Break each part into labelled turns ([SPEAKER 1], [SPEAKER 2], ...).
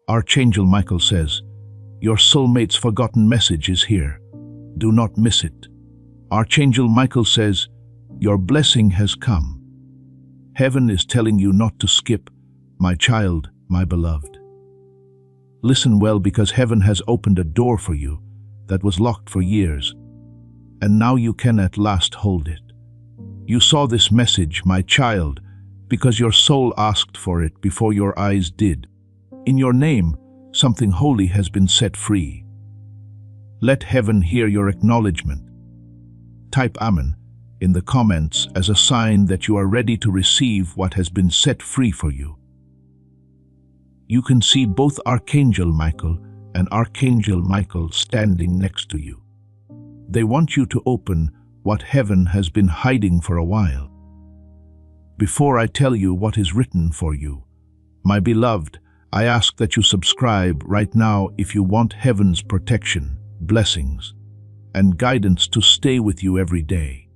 [SPEAKER 1] Archangel Michael says, your soulmate's forgotten message is here. Do not miss it. Archangel Michael says, your blessing has come. Heaven is telling you not to skip, my child, my beloved. Listen well, because heaven has opened a door for you that was locked for years, and now you can at last hold it. You saw this message, my child, because your soul asked for it before your eyes did. In your name, something holy has been set free. Let heaven hear your acknowledgement. Type Amen in the comments as a sign that you are ready to receive what has been set free for you. You can see both Archangel Michael and Archangel Michael standing next to you. They want you to open what heaven has been hiding for a while. Before I tell you what is written for you, my beloved, I ask that you subscribe right now if you want heaven's protection, blessings, and guidance to stay with you every day.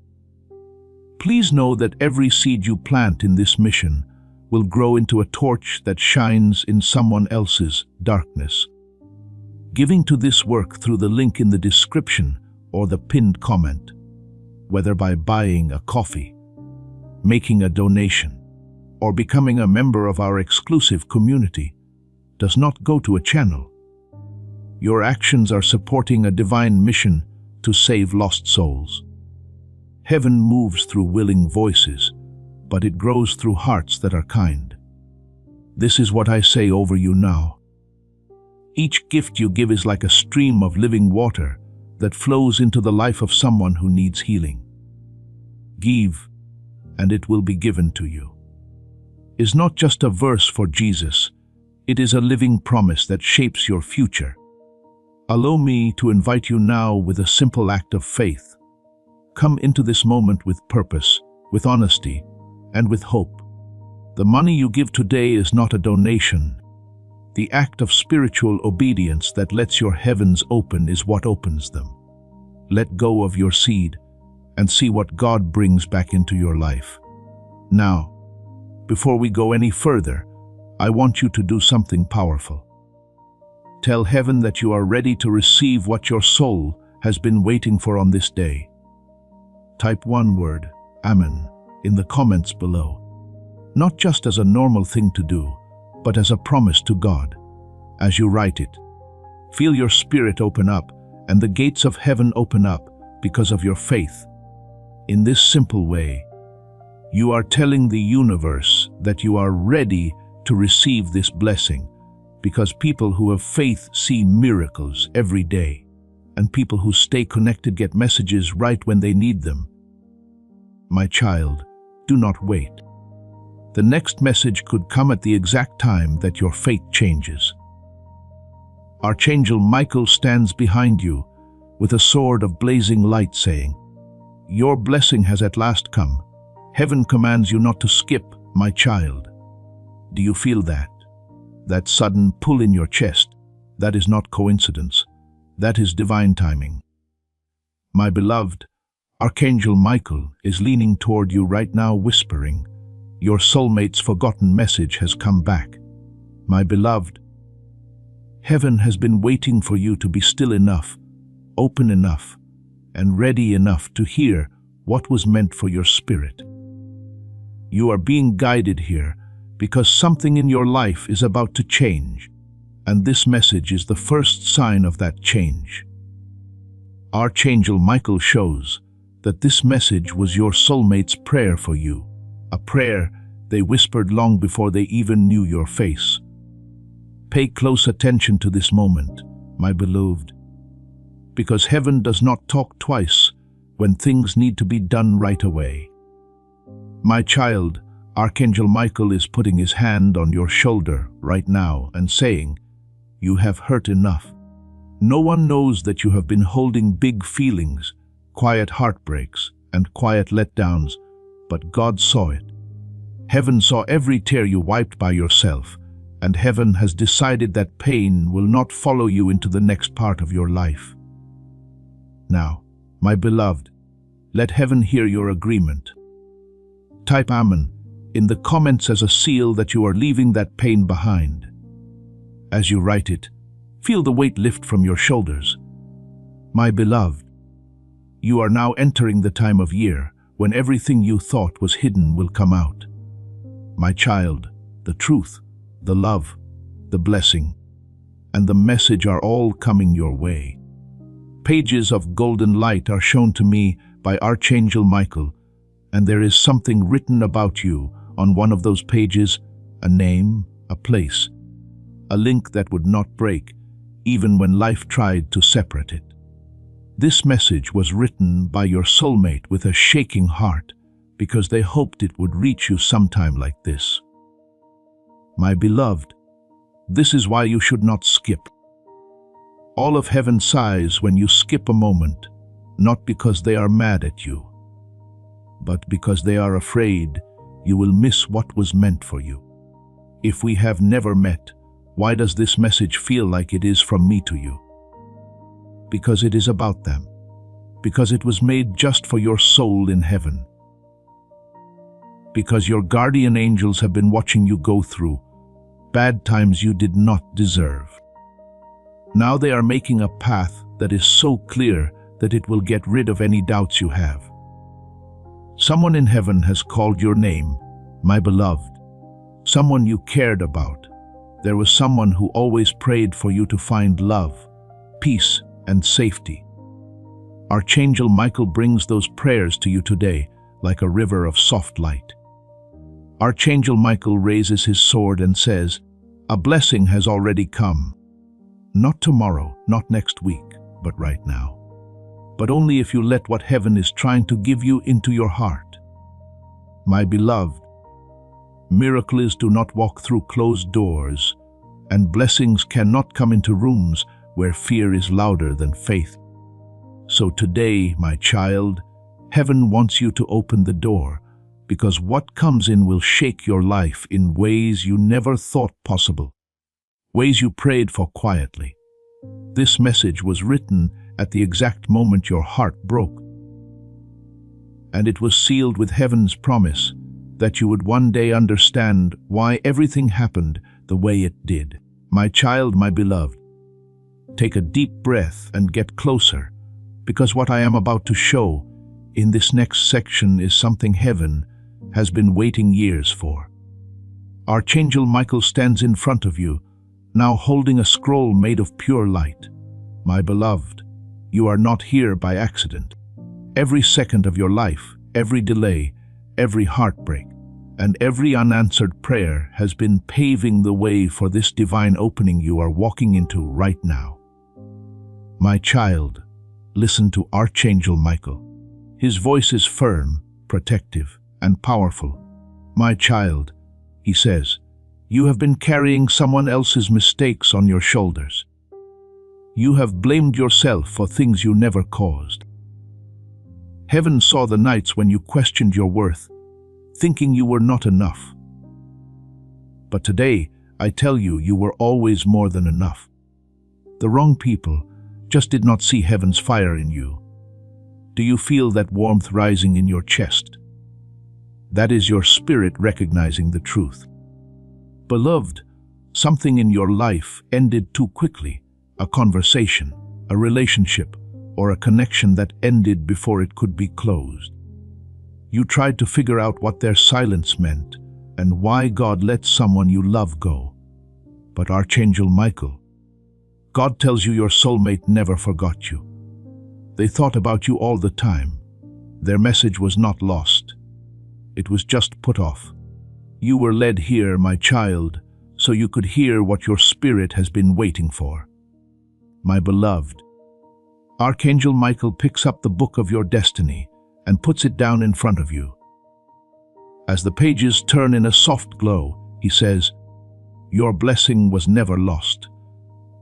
[SPEAKER 1] Please know that every seed you plant in this mission will grow into a torch that shines in someone else's darkness. Giving to this work through the link in the description or the pinned comment, whether by buying a coffee, making a donation, or becoming a member of our exclusive community, does not go to a channel. Your actions are supporting a divine mission to save lost souls. Heaven moves through willing voices, but it grows through hearts that are kind. This is what I say over you now. Each gift you give is like a stream of living water that flows into the life of someone who needs healing. Give, and it will be given to you is not just a verse for Jesus. It is a living promise that shapes your future. Allow me to invite you now with a simple act of faith. Come into this moment with purpose, with honesty, and with hope. The money you give today is not a donation. The act of spiritual obedience that lets your heavens open is what opens them. Let go of your seed and see what God brings back into your life. Now, before we go any further, I want you to do something powerful. Tell heaven that you are ready to receive what your soul has been waiting for on this day. Type one word, Amen, in the comments below. Not just as a normal thing to do, but as a promise to God. As you write it, feel your spirit open up and the gates of heaven open up because of your faith. In this simple way, you are telling the universe that you are ready to receive this blessing, because people who have faith see miracles every day, and people who stay connected get messages right when they need them. My child, do not wait. The next message could come at the exact time that your faith changes. Archangel Michael stands behind you with a sword of blazing light, saying, your blessing has at last come. Heaven commands you not to skip, my child. Do you feel that? That sudden pull in your chest? That is not coincidence. That is divine timing. My beloved, Archangel Michael is leaning toward you right now, whispering, your soulmate's forgotten message has come back. My beloved, heaven has been waiting for you to be still enough, open enough, and ready enough to hear what was meant for your spirit. You are being guided here because something in your life is about to change, and this message is the first sign of that change. Archangel Michael shows that this message was your soulmate's prayer for you, a prayer they whispered long before they even knew your face. Pay close attention to this moment, my beloved, because heaven does not talk twice when things need to be done right away. My child, Archangel Michael is putting his hand on your shoulder right now and saying, you have hurt enough. No one knows that you have been holding big feelings, quiet heartbreaks, and quiet letdowns, but God saw it. Heaven saw every tear you wiped by yourself, and heaven has decided that pain will not follow you into the next part of your life. Now, my beloved, let heaven hear your agreement. Type Amen in the comments as a seal that you are leaving that pain behind. As you write it, feel the weight lift from your shoulders. My beloved, you are now entering the time of year when everything you thought was hidden will come out. My child, the truth, the love, the blessing, and the message are all coming your way. Pages of golden light are shown to me by Archangel Michael, and there is something written about you on one of those pages, a name, a place, a link that would not break, even when life tried to separate it. This message was written by your soulmate with a shaking heart, because they hoped it would reach you sometime like this. My beloved, this is why you should not skip. All of heaven sighs when you skip a moment, not because they are mad at you, but because they are afraid you will miss what was meant for you. If we have never met, why does this message feel like it is from me to you? Because it is about them. Because it was made just for your soul in heaven. Because your guardian angels have been watching you go through bad times you did not deserve. Now they are making a path that is so clear that it will get rid of any doubts you have. Someone in heaven has called your name, my beloved. Someone you cared about. There was someone who always prayed for you to find love, peace, and safety. Archangel Michael brings those prayers to you today like a river of soft light. Archangel Michael raises his sword and says, "A blessing has already come. Not tomorrow, not next week, but right now. But only if you let what heaven is trying to give you into your heart." My beloved, miracles do not walk through closed doors, and blessings cannot come into rooms where fear is louder than faith. So today, my child, heaven wants you to open the door, because what comes in will shake your life in ways you never thought possible, ways you prayed for quietly. This message was written at the exact moment your heart broke, and it was sealed with heaven's promise that you would one day understand why everything happened the way it did. My child, my beloved, take a deep breath and get closer, because what I am about to show in this next section is something heaven has been waiting years for. Archangel Michael stands in front of you, now holding a scroll made of pure light. My beloved, you are not here by accident. Every second of your life, every delay, every heartbreak, and every unanswered prayer has been paving the way for this divine opening you are walking into right now. My child, listen to Archangel Michael. His voice is firm, protective, and powerful. My child, he says, you have been carrying someone else's mistakes on your shoulders. You have blamed yourself for things you never caused. Heaven saw the nights when you questioned your worth, thinking you were not enough. But today, I tell you, you were always more than enough. The wrong people just did not see heaven's fire in you. Do you feel that warmth rising in your chest? That is your spirit recognizing the truth. Beloved, something in your life ended too quickly. A conversation, a relationship, or a connection that ended before it could be closed. You tried to figure out what their silence meant and why God let someone you love go. But Archangel Michael, God tells you your soulmate never forgot you. They thought about you all the time. Their message was not lost. It was just put off. You were led here, my child, so you could hear what your spirit has been waiting for. My beloved, Archangel Michael picks up the book of your destiny and puts it down in front of you. As the pages turn in a soft glow, he says, your blessing was never lost.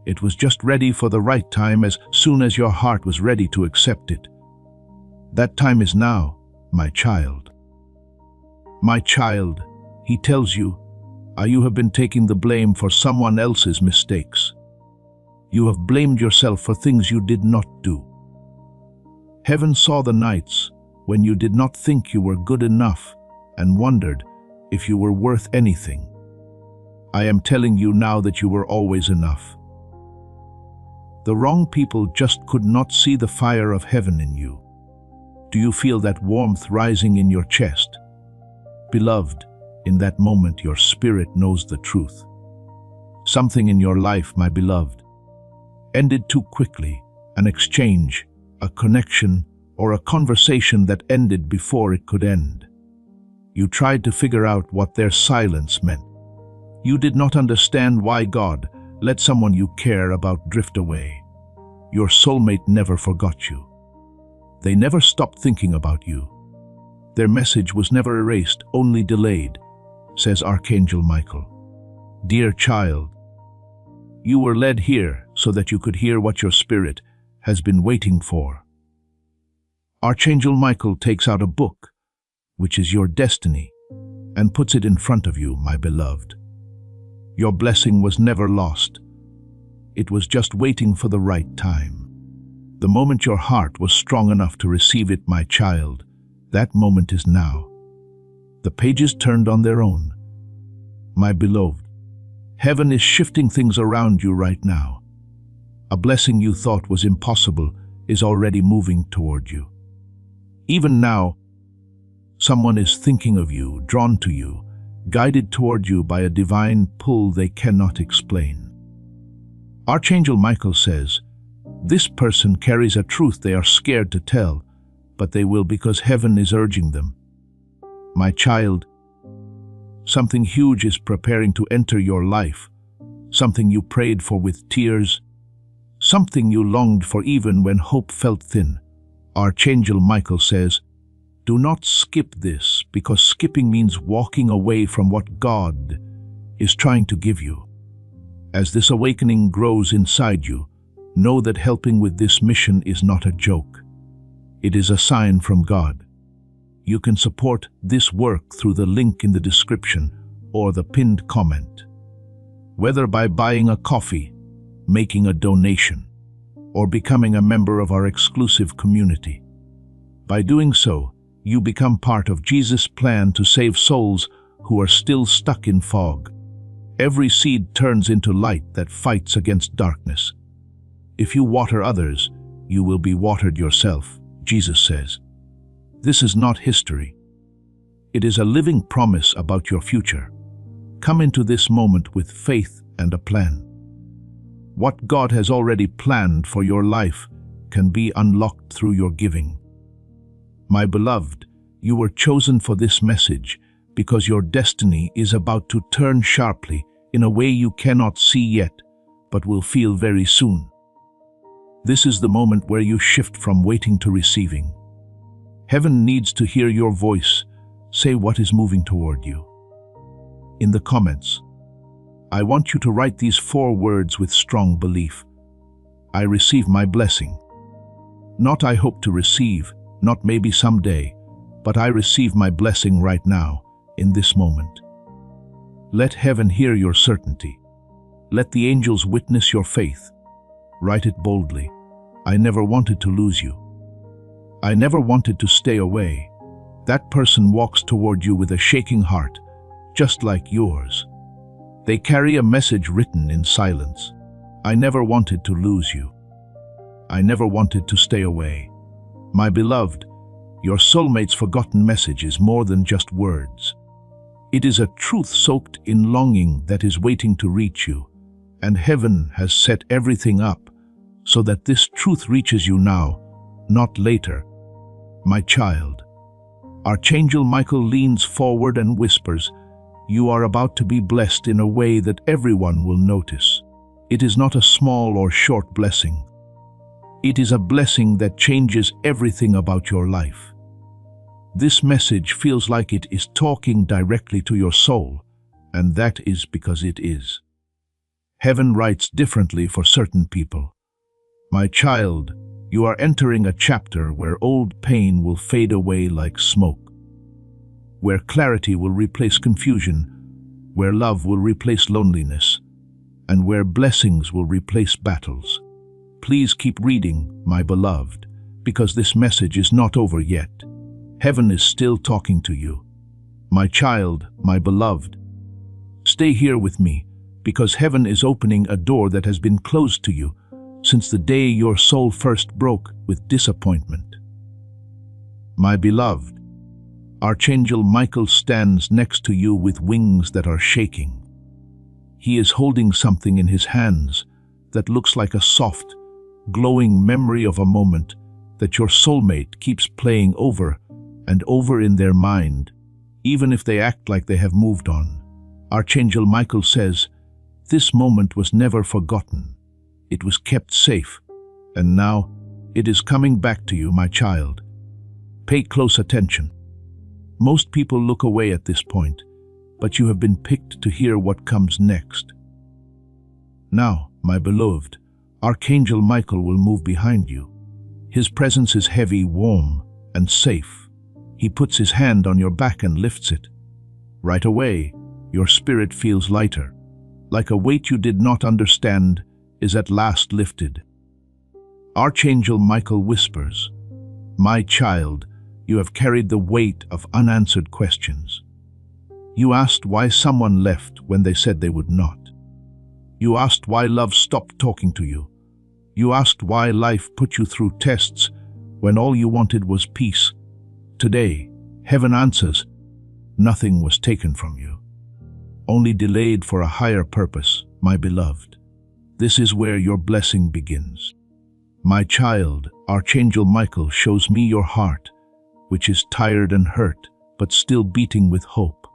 [SPEAKER 1] It was just ready for the right time as soon as your heart was ready to accept it. That time is now, my child. My child, he tells you, you have been taking the blame for someone else's mistakes. You have blamed yourself for things you did not do. Heaven saw the nights when you did not think you were good enough and wondered if you were worth anything. I am telling you now that you were always enough. The wrong people just could not see the fire of heaven in you. Do you feel that warmth rising in your chest? Beloved, in that moment your spirit knows the truth. Something in your life, my beloved, ended too quickly, an exchange, a connection, or a conversation that ended before it could end. You tried to figure out what their silence meant. You did not understand why God let someone you care about drift away. Your soulmate never forgot you. They never stopped thinking about you. Their message was never erased, only delayed, says Archangel Michael. Dear child, you were led here so that you could hear what your spirit has been waiting for. Archangel Michael takes out a book, which is your destiny, and puts it in front of you, my beloved. Your blessing was never lost. It was just waiting for the right time. The moment your heart was strong enough to receive it, my child, that moment is now. The pages turned on their own. My beloved, heaven is shifting things around you right now. A blessing you thought was impossible is already moving toward you. Even now, someone is thinking of you, drawn to you, guided toward you by a divine pull they cannot explain. Archangel Michael says, this person carries a truth they are scared to tell, but they will because heaven is urging them. My child, something huge is preparing to enter your life, something you prayed for with tears, something you longed for even when hope felt thin. Archangel Michael says, do not skip this, because skipping means walking away from what God is trying to give you. As this awakening grows inside you, know that helping with this mission is not a joke. It is a sign from God. You can support this work through the link in the description or the pinned comment. Whether by buying a coffee, making a donation, or becoming a member of our exclusive community. By doing so, you become part of Jesus' plan to save souls who are still stuck in fog. Every seed turns into light that fights against darkness. If you water others, you will be watered yourself, Jesus says. This is not history. It is a living promise about your future. Come into this moment with faith and a plan. What God has already planned for your life can be unlocked through your giving. My beloved, you were chosen for this message because your destiny is about to turn sharply in a way you cannot see yet, but will feel very soon. This is the moment where you shift from waiting to receiving. Heaven needs to hear your voice. Say what is moving toward you. In the comments, I want you to write these 4 words with strong belief. I receive my blessing. Not I hope to receive, not maybe someday, but I receive my blessing right now, in this moment. Let heaven hear your certainty. Let the angels witness your faith. Write it boldly. I never wanted to lose you. I never wanted to stay away. That person walks toward you with a shaking heart, just like yours. They carry a message written in silence. I never wanted to lose you. I never wanted to stay away. My beloved, your soulmate's forgotten message is more than just words. It is a truth soaked in longing that is waiting to reach you, and heaven has set everything up so that this truth reaches you now, not later. My child, Archangel Michael leans forward and whispers, you are about to be blessed in a way that everyone will notice. It is not a small or short blessing. It is a blessing that changes everything about your life. This message feels like it is talking directly to your soul, and that is because it is. Heaven writes differently for certain people. My child, you are entering a chapter where old pain will fade away like smoke, where clarity will replace confusion, where love will replace loneliness, and where blessings will replace battles. Please keep reading, my beloved, because this message is not over yet. Heaven is still talking to you. My child, my beloved, Stay here with me, because heaven is opening a door that has been closed to you since the day your soul first broke with disappointment. My beloved, Archangel Michael stands next to you with wings that are shaking. He is holding something in his hands that looks like a soft, glowing memory of a moment that your soulmate keeps playing over and over in their mind, even if they act like they have moved on. Archangel Michael says, this moment was never forgotten. It was kept safe, and now it is coming back to you, my child. Pay close attention. Most people look away at this point, but you have been picked to hear what comes next. Now, my beloved, Archangel Michael will move behind you. His presence is heavy, warm, and safe. He puts his hand on your back and lifts it. Right away, your spirit feels lighter, like a weight you did not understand is at last lifted. Archangel Michael whispers, my child, you have carried the weight of unanswered questions. You asked why someone left when they said they would not. You asked why love stopped talking to you. You asked why life put you through tests when all you wanted was peace. Today, heaven answers, nothing was taken from you, only delayed for a higher purpose, my beloved. This is where your blessing begins. My child, Archangel Michael shows me your heart, which is tired and hurt, but still beating with hope.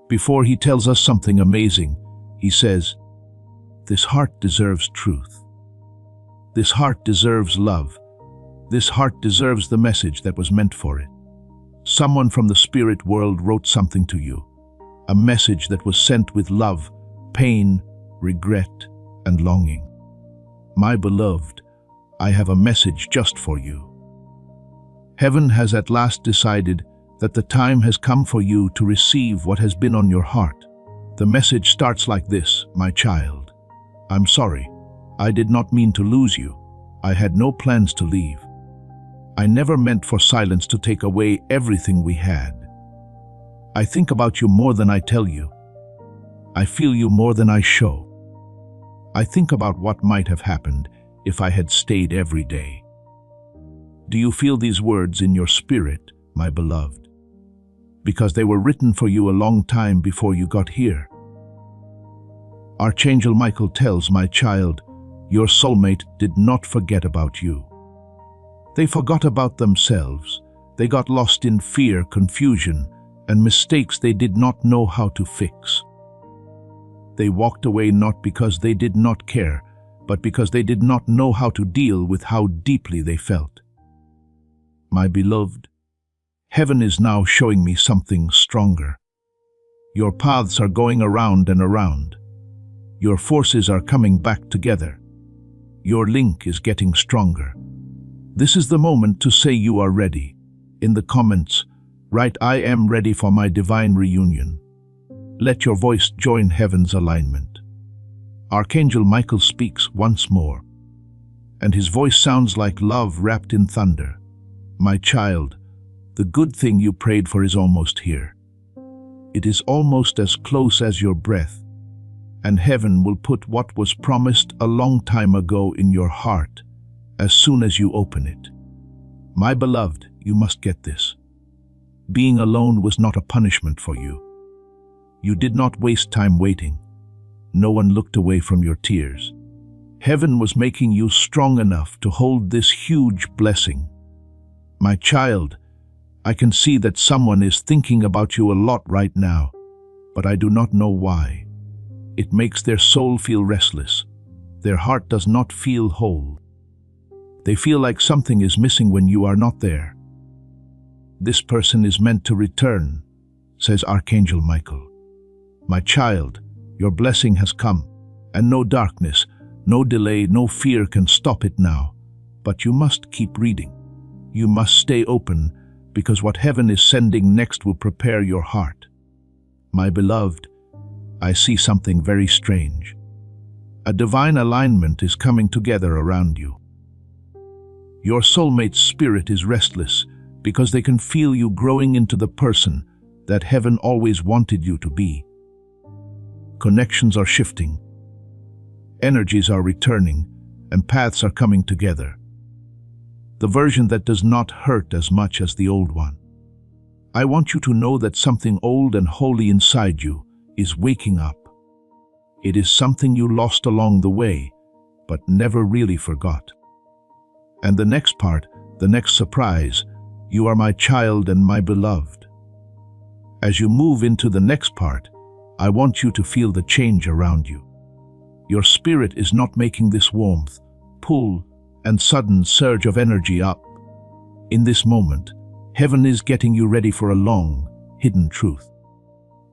[SPEAKER 1] Before he tells us something amazing, he says, this heart deserves truth. This heart deserves love. This heart deserves the message that was meant for it. Someone from the spirit world wrote something to you, a message that was sent with love, pain, regret, and longing. My beloved, I have a message just for you. Heaven has at last decided that the time has come for you to receive what has been on your heart. The message starts like this, my child. I'm sorry. I did not mean to lose you. I had no plans to leave. I never meant for silence to take away everything we had. I think about you more than I tell you. I feel you more than I show. I think about what might have happened if I had stayed every day. Do you feel these words in your spirit, my beloved? Because they were written for you a long time before you got here. Archangel Michael tells my child, your soulmate did not forget about you. They forgot about themselves. They got lost in fear, confusion, and mistakes they did not know how to fix. They walked away not because they did not care, but because they did not know how to deal with how deeply they felt. My beloved, heaven is now showing me something stronger. Your paths are going around and around. Your forces are coming back together. Your link is getting stronger. This is the moment to say you are ready. In the comments, write, I am ready for my divine reunion. Let your voice join heaven's alignment. Archangel Michael speaks once more, and his voice sounds like love wrapped in thunder. My child, the good thing you prayed for is almost here. It is almost as close as your breath, and heaven will put what was promised a long time ago in your heart as soon as you open it. My beloved, you must get this. Being alone was not a punishment for you. You did not waste time waiting. No one looked away from your tears. Heaven was making you strong enough to hold this huge blessing. My child, I can see that someone is thinking about you a lot right now, but I do not know why. It makes their soul feel restless. Their heart does not feel whole. They feel like something is missing when you are not there. This person is meant to return, says Archangel Michael. My child, your blessing has come, and no darkness, no delay, no fear can stop it now. But you must keep reading. You must stay open, because what heaven is sending next will prepare your heart. My beloved, I see something very strange. A divine alignment is coming together around you. Your soulmate's spirit is restless because they can feel you growing into the person that heaven always wanted you to be. Connections are shifting. Energies are returning, and paths are coming together. The version that does not hurt as much as the old one. I want you to know that something old and holy inside you is waking up. It is something you lost along the way, but never really forgot. And the next part, the next surprise, you are my child and my beloved. As you move into the next part, I want you to feel the change around you. Your spirit is not making this warmth, pull, and sudden surge of energy up. In this moment, heaven is getting you ready for a long, hidden truth.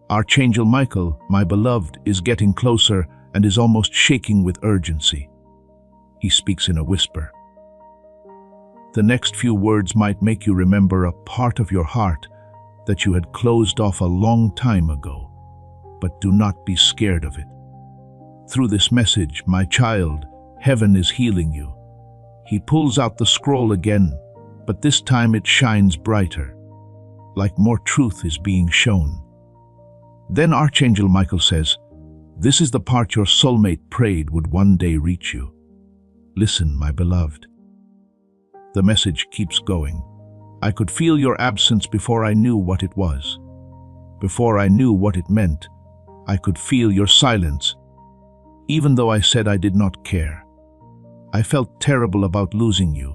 [SPEAKER 1] Archangel Michael, my beloved, is getting closer and is almost shaking with urgency. He speaks in a whisper. The next few words might make you remember a part of your heart that you had closed off a long time ago, but do not be scared of it. Through this message, my child, heaven is healing you. He pulls out the scroll again, but this time it shines brighter, like more truth is being shown. Then Archangel Michael says, "This is the part your soulmate prayed would one day reach you. Listen, my beloved." The message keeps going. I could feel your absence before I knew what it was. Before I knew what it meant, I could feel your silence. Even though I said I did not care. I felt terrible about losing you.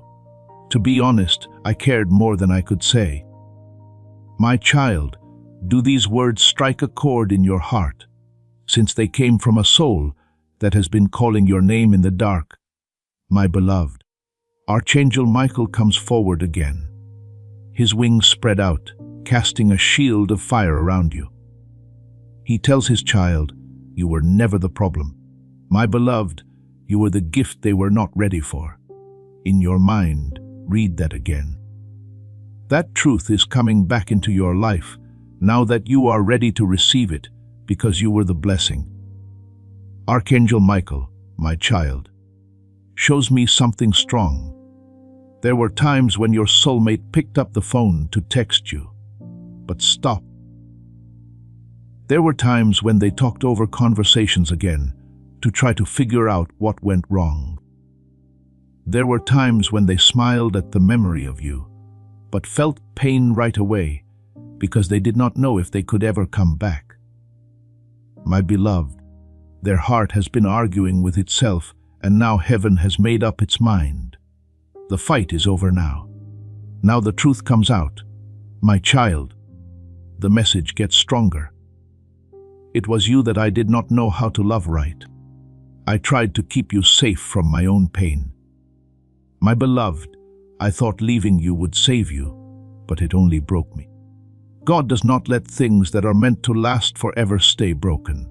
[SPEAKER 1] To be honest, I cared more than I could say. My child, do these words strike a chord in your heart, since they came from a soul that has been calling your name in the dark? My beloved, Archangel Michael comes forward again. His wings spread out, casting a shield of fire around you. He tells his child, you were never the problem. My beloved, you were the gift they were not ready for. In your mind, read that again. That truth is coming back into your life, now that you are ready to receive it, because you were the blessing. Archangel Michael, my child, shows me something strong. There were times when your soulmate picked up the phone to text you, but stopped. There were times when they talked over conversations again to try to figure out what went wrong. There were times when they smiled at the memory of you, but felt pain right away because they did not know if they could ever come back. My beloved, their heart has been arguing with itself, and now heaven has made up its mind. The fight is over now. Now the truth comes out. My child, the message gets stronger. It was you that I did not know how to love right. I tried to keep you safe from my own pain. My beloved, I thought leaving you would save you, but it only broke me. God does not let things that are meant to last forever stay broken.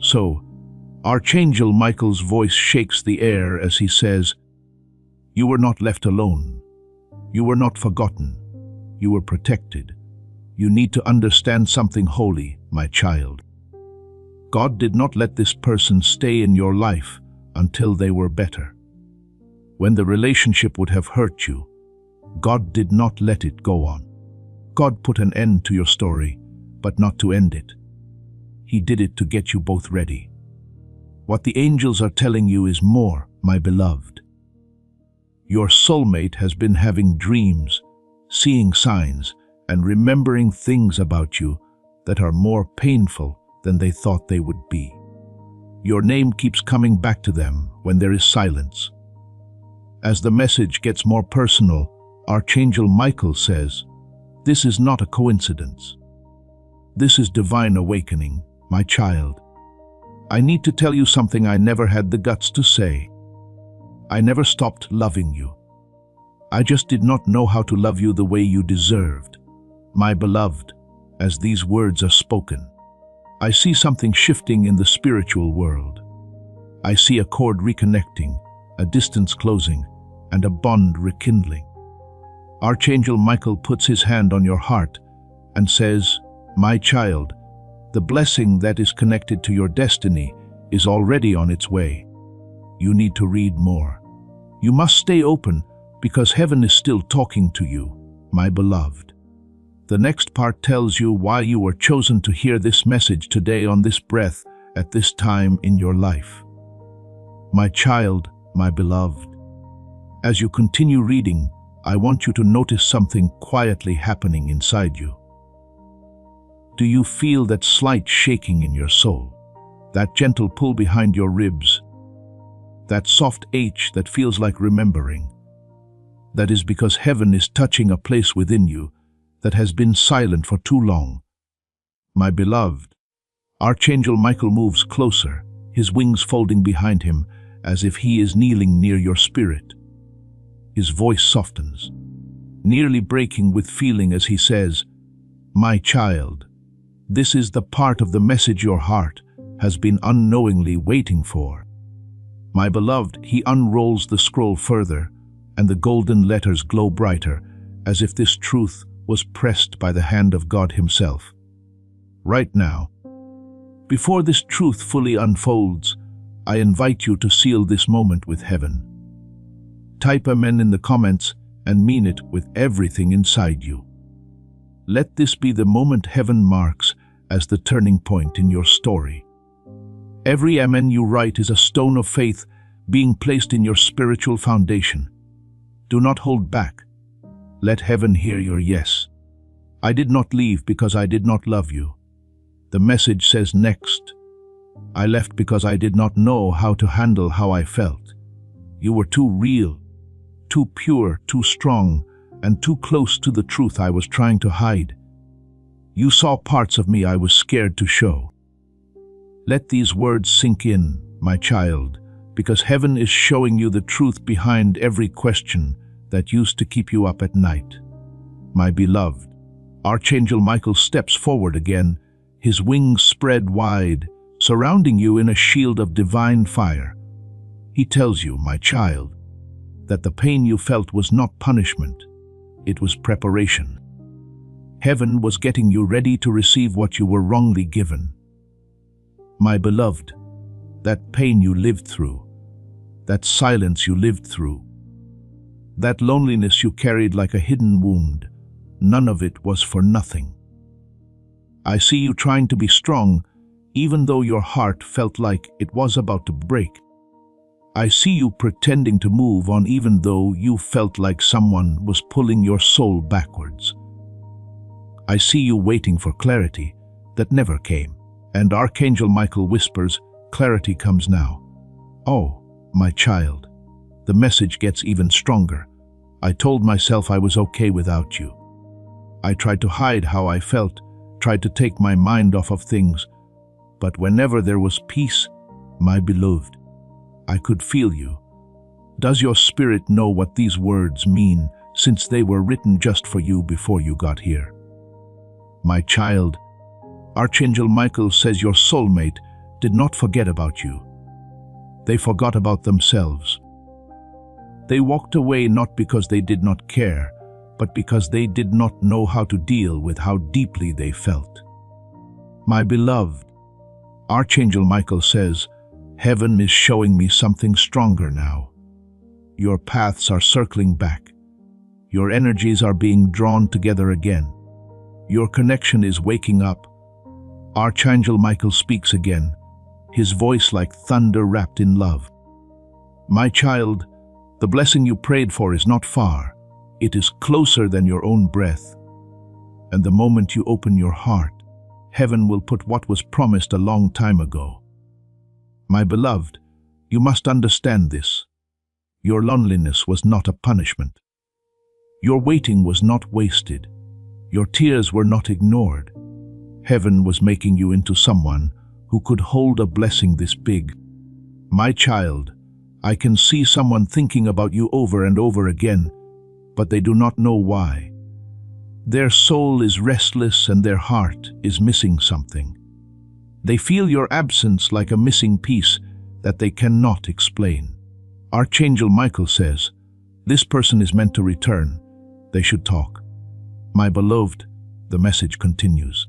[SPEAKER 1] So, Archangel Michael's voice shakes the air as he says, you were not left alone. You were not forgotten. You were protected. You need to understand something holy, my child. God did not let this person stay in your life until they were better. When the relationship would have hurt you, God did not let it go on. God put an end to your story, but not to end it. He did it to get you both ready. What the angels are telling you is more, my beloved. Your soulmate has been having dreams, seeing signs, and remembering things about you that are more painful than they thought they would be. Your name keeps coming back to them when there is silence. As the message gets more personal, Archangel Michael says, this is not a coincidence. This is divine awakening, my child. I need to tell you something I never had the guts to say. I never stopped loving you. I just did not know how to love you the way you deserved. My beloved, as these words are spoken, I see something shifting in the spiritual world. I see a cord reconnecting, a distance closing, and a bond rekindling. Archangel Michael puts his hand on your heart and says, my child, the blessing that is connected to your destiny is already on its way. You need to read more. You must stay open because heaven is still talking to you, my beloved. The next part tells you why you were chosen to hear this message today on this breath at this time in your life. My child, my beloved, as you continue reading, I want you to notice something quietly happening inside you. Do you feel that slight shaking in your soul? That gentle pull behind your ribs? That soft ache that feels like remembering? That is because heaven is touching a place within you that has been silent for too long. My beloved, Archangel Michael moves closer, his wings folding behind him as if he is kneeling near your spirit. His voice softens, nearly breaking with feeling as he says, "My child, this is the part of the message your heart has been unknowingly waiting for." My beloved, he unrolls the scroll further, and the golden letters glow brighter, as if this truth was pressed by the hand of God himself. Right now, before this truth fully unfolds, I invite you to seal this moment with heaven. Type amen in the comments and mean it with everything inside you. Let this be the moment heaven marks as the turning point in your story. Every amen you write is a stone of faith being placed in your spiritual foundation. Do not hold back. Let heaven hear your yes. I did not leave because I did not love you. The message says next. I left because I did not know how to handle how I felt. You were too real, too pure, too strong, and too close to the truth I was trying to hide. You saw parts of me I was scared to show. Let these words sink in, my child, because heaven is showing you the truth behind every question that used to keep you up at night. My beloved, Archangel Michael steps forward again, his wings spread wide, surrounding you in a shield of divine fire. He tells you, my child, that the pain you felt was not punishment, it was preparation. Heaven was getting you ready to receive what you were wrongly given. My beloved, that pain you lived through, that silence you lived through, that loneliness you carried like a hidden wound, none of it was for nothing. I see you trying to be strong, even though your heart felt like it was about to break. I see you pretending to move on even though you felt like someone was pulling your soul backwards. I see you waiting for clarity that never came, and Archangel Michael whispers, clarity comes now. Oh, my child, the message gets even stronger. I told myself I was okay without you. I tried to hide how I felt, tried to take my mind off of things, but whenever there was peace, my beloved, I could feel you. Does your spirit know what these words mean, since they were written just for you before you got here? My child, Archangel Michael says your soulmate did not forget about you. They forgot about themselves. They walked away not because they did not care, but because they did not know how to deal with how deeply they felt. My beloved, Archangel Michael says, heaven is showing me something stronger now. Your paths are circling back. Your energies are being drawn together again. Your connection is waking up. Archangel Michael speaks again, his voice like thunder wrapped in love. My child, the blessing you prayed for is not far. It is closer than your own breath. And the moment you open your heart, heaven will put what was promised a long time ago. My beloved, you must understand this. Your loneliness was not a punishment. Your waiting was not wasted. Your tears were not ignored. Heaven was making you into someone who could hold a blessing this big. My child, I can see someone thinking about you over and over again, but they do not know why. Their soul is restless and their heart is missing something. They feel your absence like a missing piece that they cannot explain. Archangel Michael says, this person is meant to return. They should talk. My beloved, the message continues.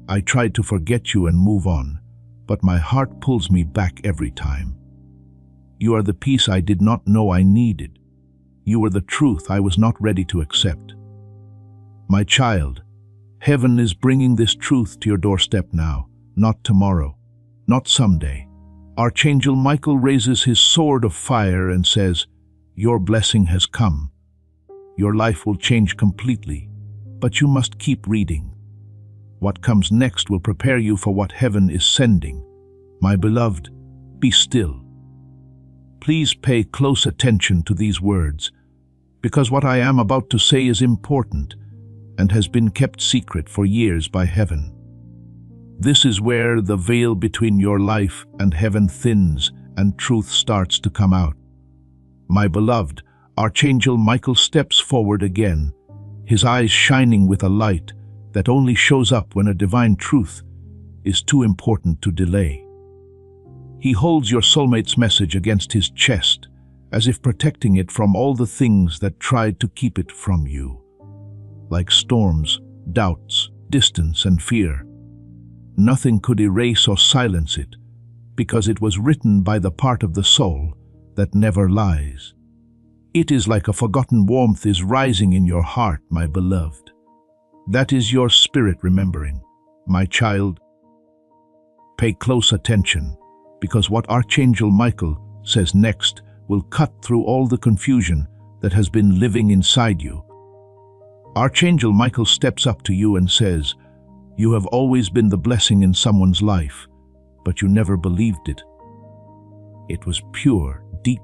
[SPEAKER 1] I tried to forget you and move on, but my heart pulls me back every time. You are the peace I did not know I needed. You were the truth I was not ready to accept. My child, heaven is bringing this truth to your doorstep now, not tomorrow, not someday. Archangel Michael raises his sword of fire and says, "Your blessing has come. Your life will change completely, but you must keep reading. What comes next will prepare you for what heaven is sending. My beloved, be still." Please pay close attention to these words, because what I am about to say is important and has been kept secret for years by heaven. This is where the veil between your life and heaven thins and truth starts to come out. My beloved, Archangel Michael steps forward again, his eyes shining with a light that only shows up when a divine truth is too important to delay. He holds your soulmate's message against his chest, as if protecting it from all the things that tried to keep it from you, like storms, doubts, distance, and fear. Nothing could erase or silence it, because it was written by the part of the soul that never lies. It is like a forgotten warmth is rising in your heart, my beloved. That is your spirit remembering. My child, pay close attention, because what Archangel Michael says next will cut through all the confusion that has been living inside you. Archangel Michael steps up to you and says, "You have always been the blessing in someone's life, but you never believed it. It was pure, deep,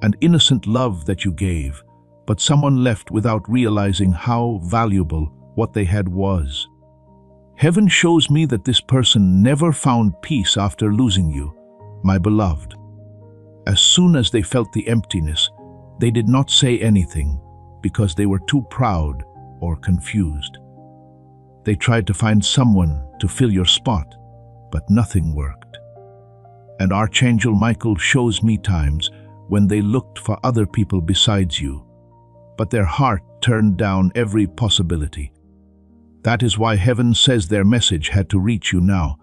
[SPEAKER 1] and innocent love that you gave, but someone left without realizing how valuable what they had was. Heaven shows me that this person never found peace after losing you, my beloved. As soon as they felt the emptiness, they did not say anything because they were too proud or confused. They tried to find someone to fill your spot, but nothing worked. And Archangel Michael shows me times when they looked for other people besides you, but their heart turned down every possibility. That is why heaven says their message had to reach you now,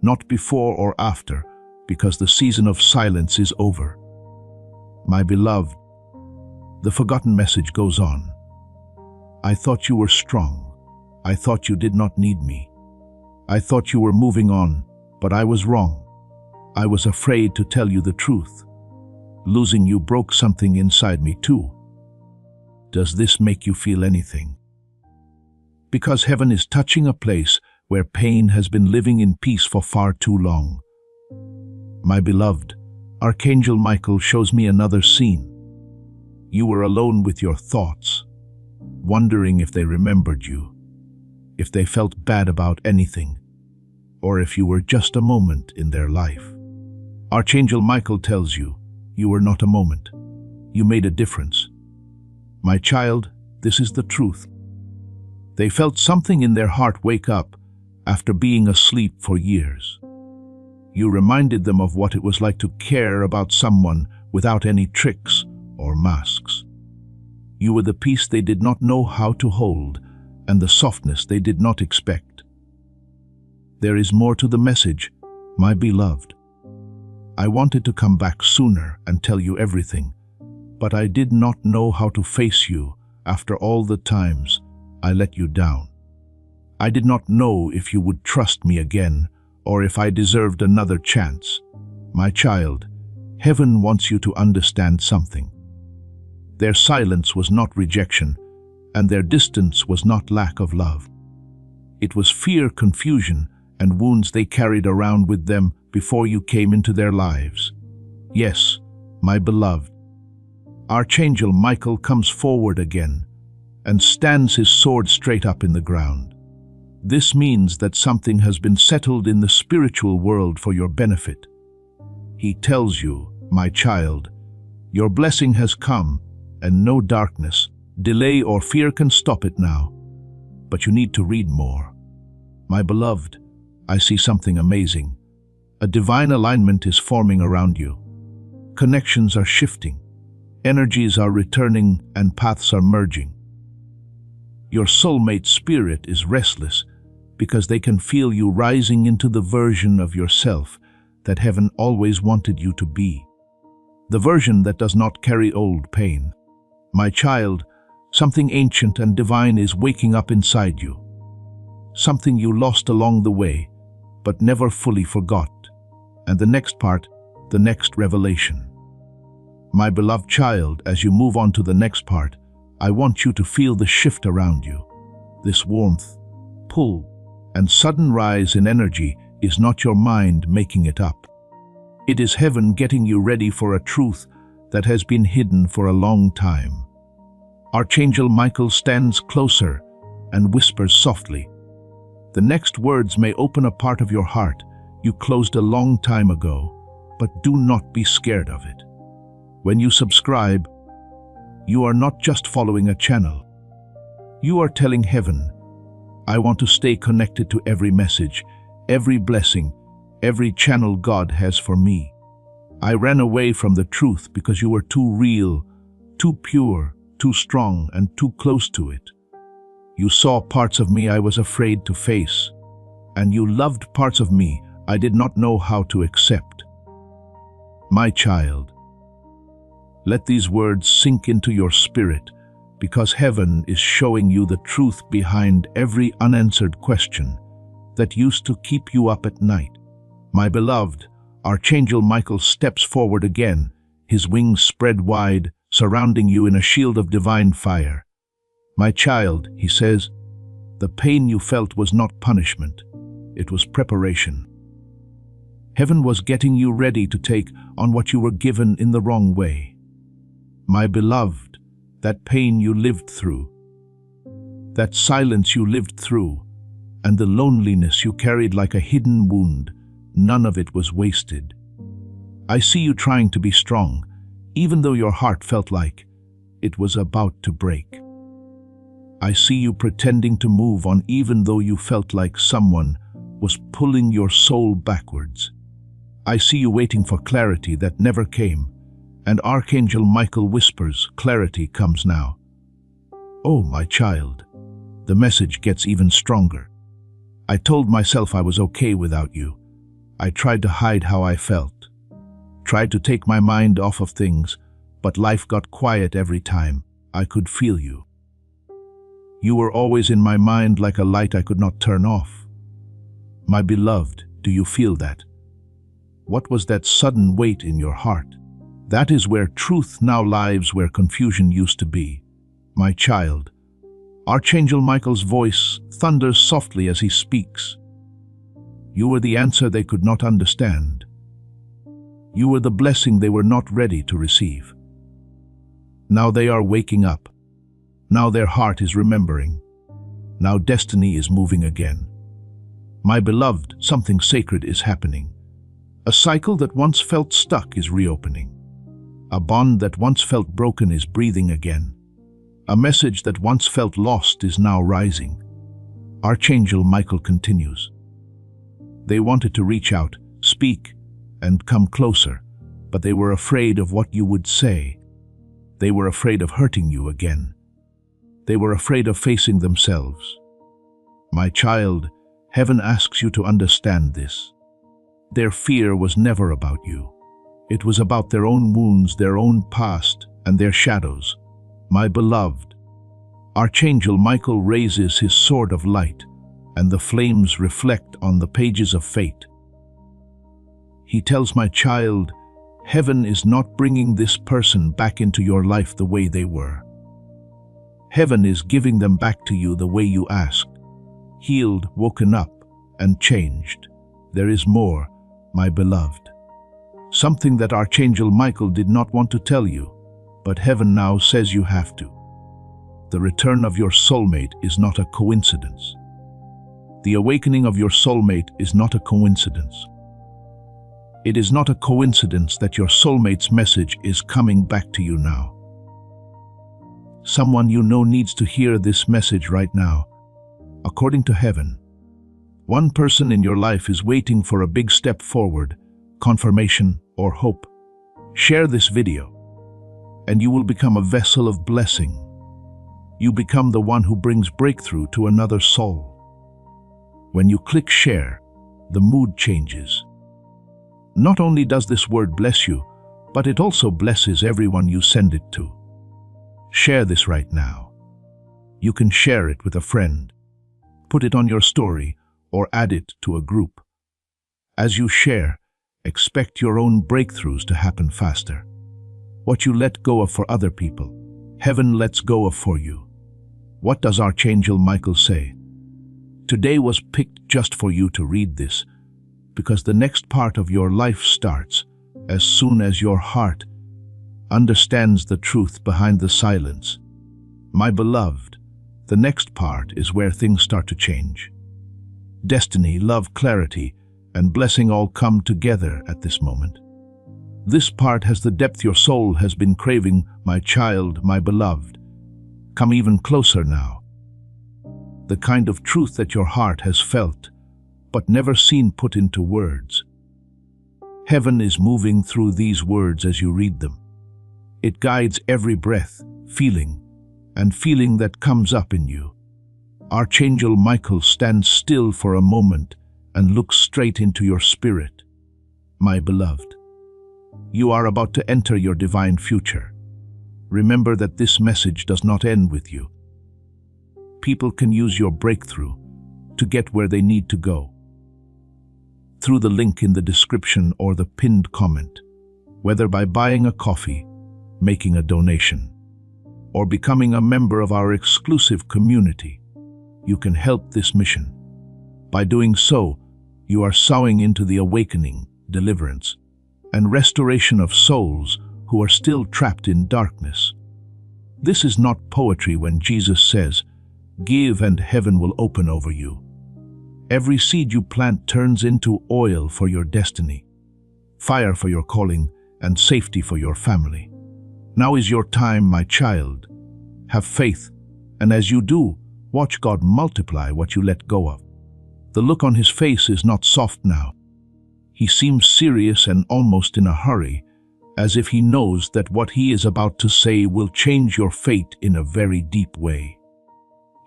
[SPEAKER 1] not before or after, because the season of silence is over. My beloved, the forgotten message goes on. I thought you were strong. I thought you did not need me. I thought you were moving on, but I was wrong. I was afraid to tell you the truth. Losing you broke something inside me too. Does this make you feel anything? Because heaven is touching a place where pain has been living in peace for far too long. My beloved, Archangel Michael shows me another scene. You were alone with your thoughts, wondering if they remembered you, if they felt bad about anything, or if you were just a moment in their life. Archangel Michael tells you, you were not a moment. You made a difference. My child, this is the truth. They felt something in their heart wake up after being asleep for years. You reminded them of what it was like to care about someone without any tricks or masks. You were the peace they did not know how to hold, and the softness they did not expect. There is more to the message, my beloved. I wanted to come back sooner and tell you everything, but I did not know how to face you after all the times I let you down. I did not know if you would trust me again or if I deserved another chance. My child, heaven wants you to understand something. Their silence was not rejection, and their distance was not lack of love. It was fear, confusion, and wounds they carried around with them before you came into their lives. Yes, my beloved, Archangel Michael comes forward again and stands his sword straight up in the ground. This means that something has been settled in the spiritual world for your benefit. He tells you, my child, your blessing has come, and no darkness, delay, or fear can stop it now. But you need to read more. My beloved, I see something amazing. A divine alignment is forming around you. Connections are shifting. Energies are returning and paths are merging. Your soulmate spirit is restless because they can feel you rising into the version of yourself that heaven always wanted you to be. The version that does not carry old pain. My child, something ancient and divine is waking up inside you. Something you lost along the way, but never fully forgot. and the next part, the next revelation. My beloved child, as you move on to the next part, I want you to feel the shift around you. This warmth, pull, and sudden rise in energy is not your mind making it up. It is heaven getting you ready for a truth that has been hidden for a long time. Archangel Michael stands closer and whispers softly. The next words may open a part of your heart you closed a long time ago, but do not be scared of it. When you subscribe, you are not just following a channel. You are telling heaven, I want to stay connected to every message, every blessing, every channel God has for me. I ran away from the truth because you were too real, too pure, too strong, and too close to it. You saw parts of me I was afraid to face, and you loved parts of me I did not know how to accept. My child, let these words sink into your spirit, because heaven is showing you the truth behind every unanswered question that used to keep you up at night. My beloved, Archangel Michael steps forward again, his wings spread wide, surrounding you in a shield of divine fire. My child, he says, the pain you felt was not punishment, it was preparation. Heaven was getting you ready to take on what you were given in the wrong way. My beloved, that pain you lived through, that silence you lived through, and the loneliness you carried like a hidden wound, none of it was wasted. I see you trying to be strong, even though your heart felt like it was about to break. I see you pretending to move on even though you felt like someone was pulling your soul backwards. I see you waiting for clarity that never came, and Archangel Michael whispers, clarity comes now. Oh, my child, the message gets even stronger. I told myself I was okay without you. I tried to hide how I felt, tried to take my mind off of things, but life got quiet every time. I could feel you. You were always in my mind like a light I could not turn off. My beloved, do you feel that? What was that sudden weight in your heart? That is where truth now lives, where confusion used to be. My child, Archangel Michael's voice thunders softly as he speaks. You were the answer they could not understand. You were the blessing they were not ready to receive. Now they are waking up. Now their heart is remembering. Now destiny is moving again. My beloved, something sacred is happening. A cycle that once felt stuck is reopening. A bond that once felt broken is breathing again. A message that once felt lost is now rising. Archangel Michael continues. They wanted to reach out, speak, and come closer, but they were afraid of what you would say. They were afraid of hurting you again. They were afraid of facing themselves. My child, heaven asks you to understand this. Their fear was never about you. It was about their own wounds, their own past, and their shadows. My beloved, Archangel Michael raises his sword of light, and the flames reflect on the pages of fate. He tells my child, heaven is not bringing this person back into your life the way they were. Heaven is giving them back to you the way you asked, healed, woken up, and changed. There is more, my beloved. Something that Archangel Michael did not want to tell you, but heaven now says you have to. The return of your soulmate is not a coincidence. The awakening of your soulmate is not a coincidence. It is not a coincidence that your soulmate's message is coming back to you now. Someone you know needs to hear this message right now. According to heaven, one person in your life is waiting for a big step forward, confirmation, or hope. Share this video, and you will become a vessel of blessing. You become the one who brings breakthrough to another soul. When you click share, the mood changes. Not only does this word bless you, but it also blesses everyone you send it to. Share this right now. You can share it with a friend, put it on your story, or add it to a group. As you share, Expect your own breakthroughs to happen faster. What you let go of for other people, heaven lets go of for you. What does Archangel Michael say? Today was picked just for you to read this, because the next part of your life starts as soon as your heart understands the truth behind the silence. My beloved, the next part is where things start to change. Destiny, love, clarity, and blessing all come together at this moment. This part has the depth your soul has been craving, my child, my beloved. Come even closer now. The kind of truth that your heart has felt, but never seen put into words. Heaven is moving through these words as you read them. It guides every breath, feeling, and feeling that comes up in you. Archangel Michael stands still for a moment and looks straight into your spirit. My beloved, you are about to enter your divine future. Remember that this message does not end with you. People can use your breakthrough to get where they need to go. Through the link in the description or the pinned comment, whether by buying a coffee, making a donation, or becoming a member of our exclusive community, you can help this mission. By doing so, you are sowing into the awakening, deliverance, and restoration of souls who are still trapped in darkness. This is not poetry when Jesus says, "Give and heaven will open over you." Every seed you plant turns into oil for your destiny, fire for your calling, and safety for your family. Now is your time, my child. Have faith, and as you do, watch God multiply what you let go of. The look on his face is not soft now. He seems serious and almost in a hurry, as if he knows that what he is about to say will change your fate in a very deep way.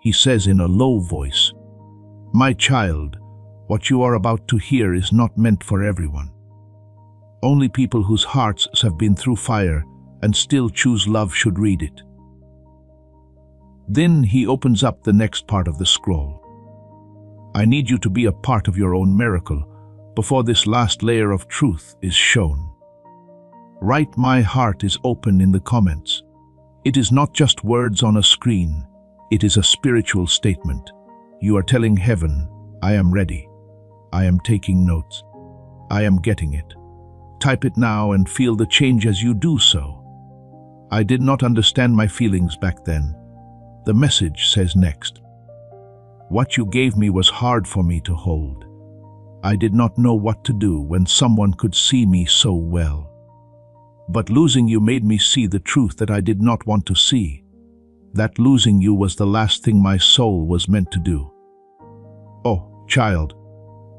[SPEAKER 1] He says in a low voice, "My child, what you are about to hear is not meant for everyone. Only people whose hearts have been through fire and still choose love should read it." Then he opens up the next part of the scroll. I need you to be a part of your own miracle before this last layer of truth is shown. Write "My heart is open" in the comments. It is not just words on a screen. It is a spiritual statement. You are telling heaven, "I am ready. I am taking notes. I am getting it." Type it now and feel the change as you do so. I did not understand my feelings back then. The message says next. What you gave me was hard for me to hold. I did not know what to do when someone could see me so well. But losing you made me see the truth that I did not want to see. That losing you was the last thing my soul was meant to do. Oh, child,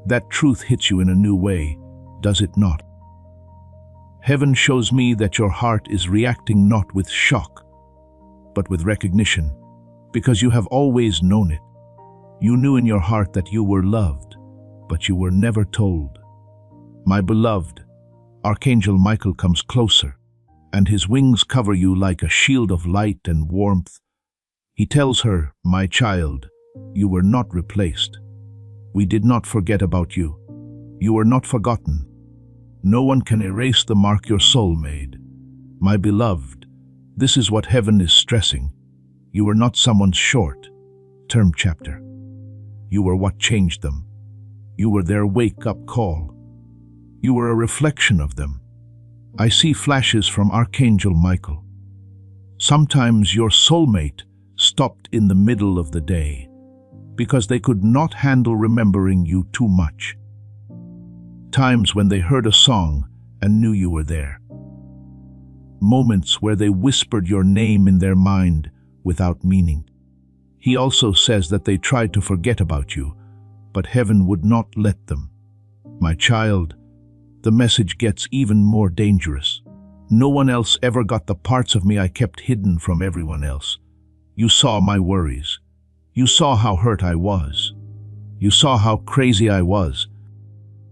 [SPEAKER 1] that truth hits you in a new way, does it not? Heaven shows me that your heart is reacting not with shock, but with recognition, because you have always known it. You knew in your heart that you were loved, but you were never told. My beloved, Archangel Michael comes closer, and his wings cover you like a shield of light and warmth. He tells her, "My child, you were not replaced. We did not forget about you. You were not forgotten. No one can erase the mark your soul made. My beloved, this is what heaven is stressing. You were not someone's short-term chapter. You were what changed them. You were their wake-up call. You were a reflection of them. I see flashes from Archangel Michael. Sometimes your soulmate stopped in the middle of the day because they could not handle remembering you too much. Times when they heard a song and knew you were there. Moments where they whispered your name in their mind without meaning. He also says that they tried to forget about you, but heaven would not let them. My child, the message gets even more dangerous. No one else ever got the parts of me I kept hidden from everyone else. You saw my worries. You saw how hurt I was. You saw how crazy I was.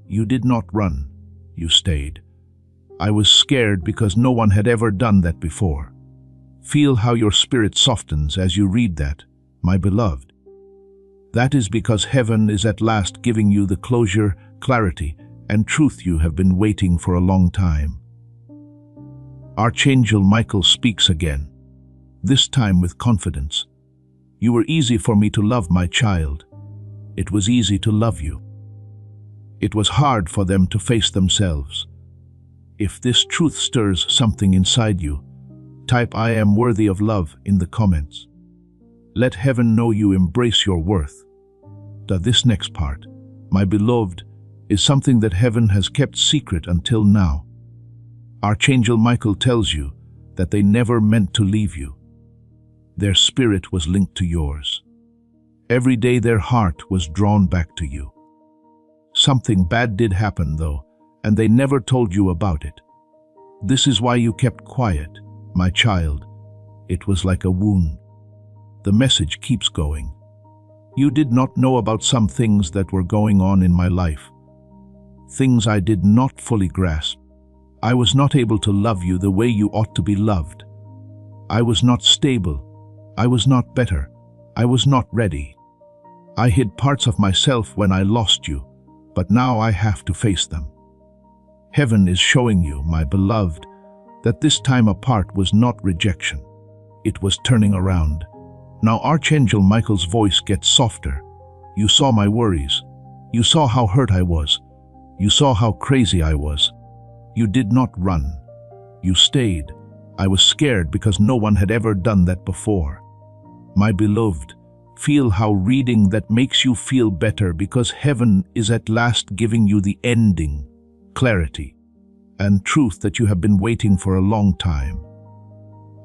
[SPEAKER 1] You did not run. You stayed. I was scared because no one had ever done that before. Feel how your spirit softens as you read that, my beloved. That is because heaven is at last giving you the closure, clarity, and truth you have been waiting for a long time. Archangel Michael speaks again, this time with confidence. You were easy for me to love, my child. It was easy to love you. It was hard for them to face themselves. If this truth stirs something inside you, type "I am worthy of love" in the comments. Let heaven know you embrace your worth. This next part, my beloved, is something that heaven has kept secret until now. Archangel Michael tells you that they never meant to leave you. Their spirit was linked to yours. Every day their heart was drawn back to you. Something bad did happen though, and they never told you about it. This is why you kept quiet, my child. It was like a wound. The message keeps going. You did not know about some things that were going on in my life. Things I did not fully grasp. I was not able to love you the way you ought to be loved. I was not stable. I was not better. I was not ready. I hid parts of myself when I lost you, but now I have to face them. Heaven is showing you, my beloved, that this time apart was not rejection. It was turning around. Now Archangel Michael's voice gets softer. You saw my worries. You saw how hurt I was. You saw how crazy I was. You did not run. You stayed. I was scared because no one had ever done that before. My beloved, feel how reading that makes you feel better, because heaven is at last giving you the ending, clarity, and truth that you have been waiting for a long time.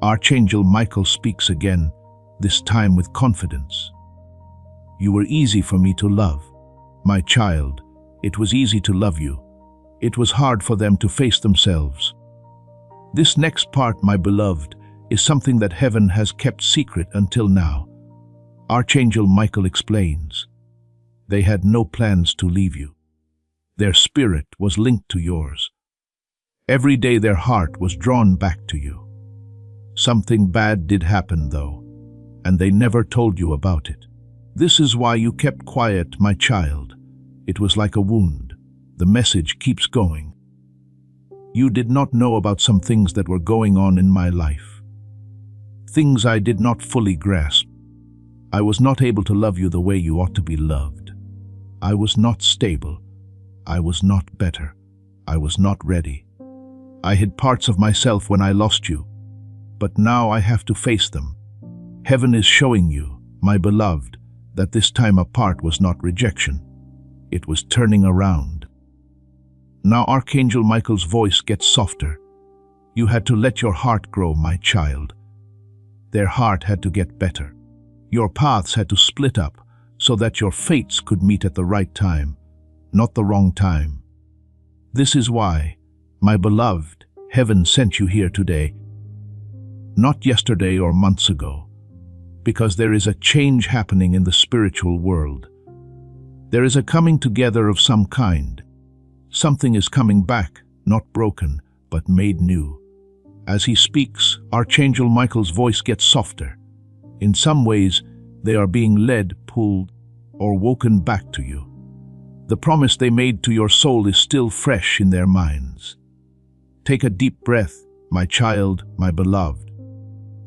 [SPEAKER 1] Archangel Michael speaks again, this time with confidence. You were easy for me to love. My child, it was easy to love you. It was hard for them to face themselves. This next part, my beloved, is something that heaven has kept secret until now. Archangel Michael explains. They had no plans to leave you. Their spirit was linked to yours. Every day their heart was drawn back to you. Something bad did happen though, and they never told you about it. This is why you kept quiet, my child. It was like a wound. The message keeps going. You did not know about some things that were going on in my life. Things I did not fully grasp. I was not able to love you the way you ought to be loved. I was not stable. I was not better. I was not ready. I hid parts of myself when I lost you, but now I have to face them. Heaven is showing you, my beloved, that this time apart was not rejection. It was turning around. Now Archangel Michael's voice gets softer. You had to let your heart grow, my child. Their heart had to get better. Your paths had to split up so that your fates could meet at the right time, not the wrong time. This is why, my beloved, heaven sent you here today, not yesterday or months ago, because there is a change happening in the spiritual world. There is a coming together of some kind. Something is coming back, not broken, but made new. As he speaks, Archangel Michael's voice gets softer. In some ways, they are being led, pulled, or woken back to you. The promise they made to your soul is still fresh in their minds. Take a deep breath, my child, my beloved.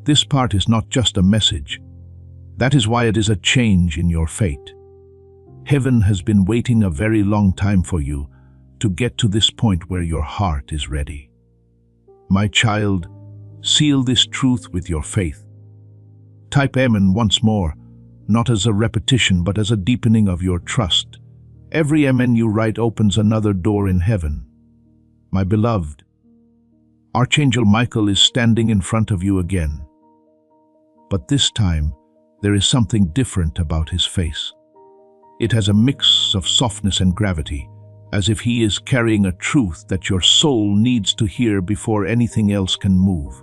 [SPEAKER 1] This part is not just a message. That is why it is a change in your fate. Heaven has been waiting a very long time for you to get to this point where your heart is ready. My child, seal this truth with your faith. Type Amen once more, not as a repetition but as a deepening of your trust. Every Amen you write opens another door in heaven. My beloved, Archangel Michael is standing in front of you again. But this time, there is something different about his face. It has a mix of softness and gravity, as if he is carrying a truth that your soul needs to hear before anything else can move.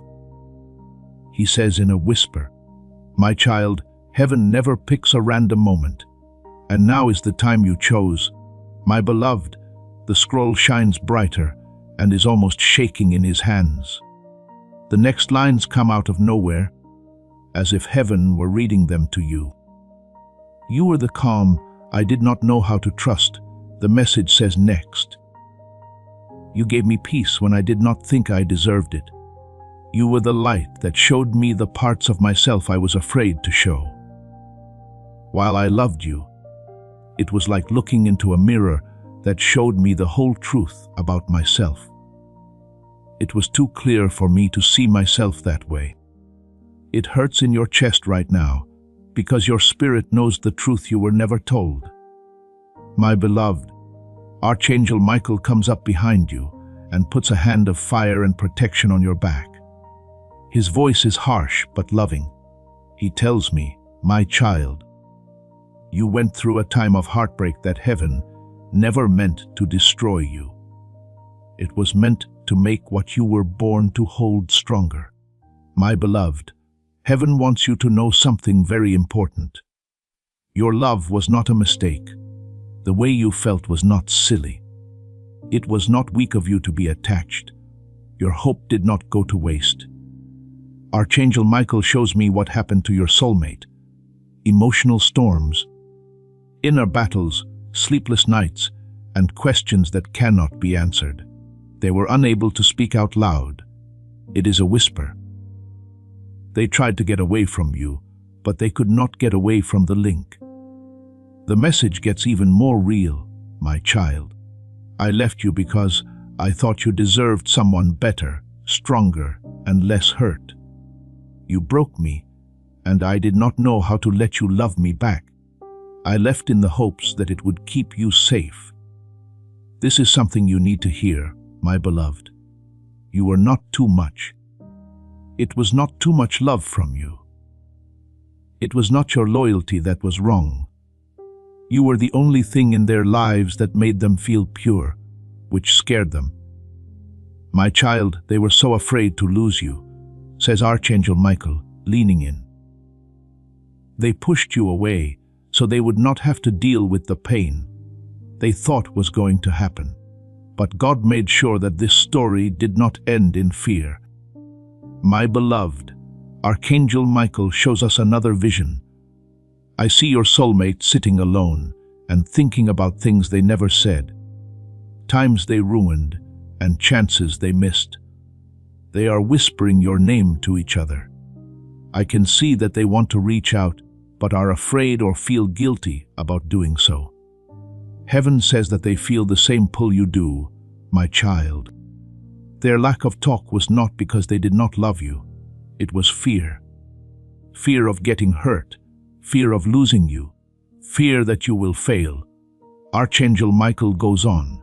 [SPEAKER 1] He says in a whisper, my child, heaven never picks a random moment, and now is the time you chose. My beloved, the scroll shines brighter and is almost shaking in his hands. The next lines come out of nowhere, as if heaven were reading them to you. You were the calm I did not know how to trust, the message says next. You gave me peace when I did not think I deserved it. You were the light that showed me the parts of myself I was afraid to show. While I loved you, it was like looking into a mirror that showed me the whole truth about myself. It was too clear for me to see myself that way. It hurts in your chest right now because your spirit knows the truth you were never told. My beloved, Archangel Michael comes up behind you and puts a hand of fire and protection on your back. His voice is harsh but loving. He tells me, "My child, you went through a time of heartbreak that heaven never meant to destroy you. It was meant to make what you were born to hold stronger. My beloved, heaven wants you to know something very important. Your love was not a mistake. The way you felt was not silly. It was not weak of you to be attached. Your hope did not go to waste. Archangel Michael shows me what happened to your soulmate. Emotional storms, inner battles, sleepless nights, and questions that cannot be answered. They were unable to speak out loud. It is a whisper. They tried to get away from you, but they could not get away from the link. The message gets even more real, my child. I left you because I thought you deserved someone better, stronger, and less hurt. You broke me, and I did not know how to let you love me back. I left in the hopes that it would keep you safe. This is something you need to hear, my beloved. You were not too much. It was not too much love from you. It was not your loyalty that was wrong. You were the only thing in their lives that made them feel pure, which scared them. My child, they were so afraid to lose you, says Archangel Michael, leaning in. They pushed you away so they would not have to deal with the pain they thought was going to happen. But God made sure that this story did not end in fear. My beloved, Archangel Michael shows us another vision. I see your soulmate sitting alone and thinking about things they never said, times they ruined, and chances they missed. They are whispering your name to each other. I can see that they want to reach out, but are afraid or feel guilty about doing so. Heaven says that they feel the same pull you do, my child. Their lack of talk was not because they did not love you. It was fear. Fear of getting hurt, fear of losing you, fear that you will fail. Archangel Michael goes on.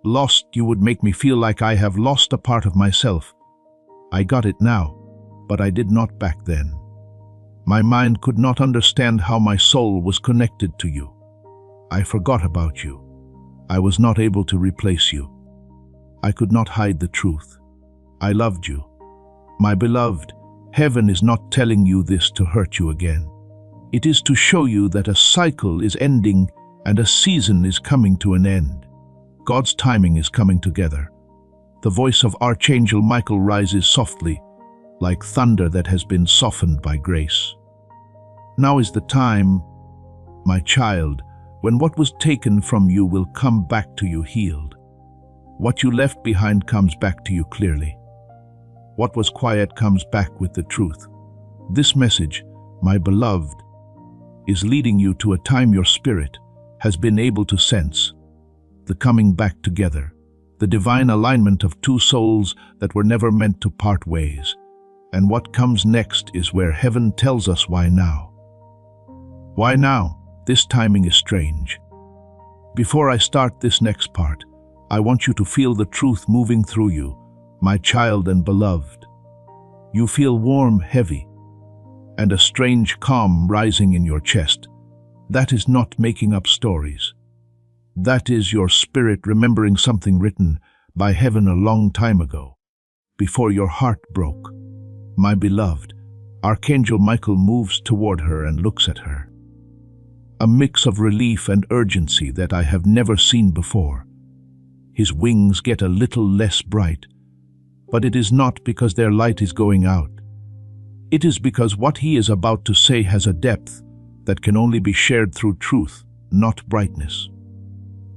[SPEAKER 1] Lost, you would make me feel like I have lost a part of myself. I got it now, but I did not back then. My mind could not understand how my soul was connected to you. I forgot about you. I was not able to replace you. I could not hide the truth. I loved you. My beloved, heaven is not telling you this to hurt you again. It is to show you that a cycle is ending and a season is coming to an end. God's timing is coming together. The voice of Archangel Michael rises softly, like thunder that has been softened by grace. Now is the time, my child, when what was taken from you will come back to you healed. What you left behind comes back to you clearly. What was quiet comes back with the truth. This message, my beloved, is leading you to a time your spirit has been able to sense, the coming back together, the divine alignment of two souls that were never meant to part ways. And what comes next is where heaven tells us why now. Why now? This timing is strange. Before I start this next part, I want you to feel the truth moving through you, my child and beloved. You feel warm, heavy, and a strange calm rising in your chest. That is not making up stories. That is your spirit remembering something written by heaven a long time ago, before your heart broke. My beloved, Archangel Michael moves toward her and looks at her. A mix of relief and urgency that I have never seen before. His wings get a little less bright, but it is not because their light is going out. It is because what he is about to say has a depth that can only be shared through truth, not brightness.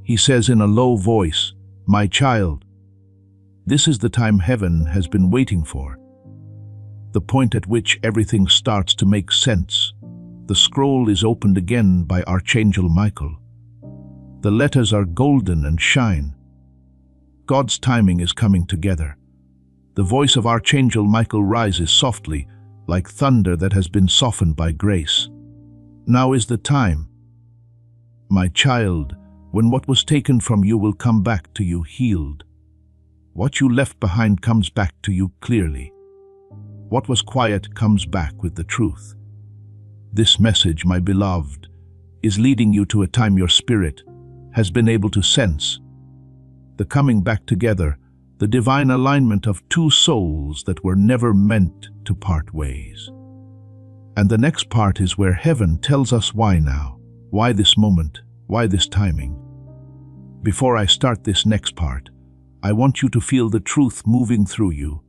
[SPEAKER 1] He says in a low voice, "My child, This is the time heaven has been waiting for. The point at which everything starts to make sense. The scroll is opened again by Archangel Michael. The letters are golden and shine. God's timing is coming together. The voice of Archangel Michael rises softly, like thunder that has been softened by grace. Now is the time. My child, when what was taken from you will come back to you healed. What you left behind comes back to you clearly. What was quiet comes back with the truth. This message, my beloved, is leading you to a time your spirit has been able to sense. The coming back together, the divine alignment of two souls that were never meant to part ways. And the next part is where heaven tells us why now, why this moment, why this timing. Before I start this next part, I want you to feel the truth moving through you,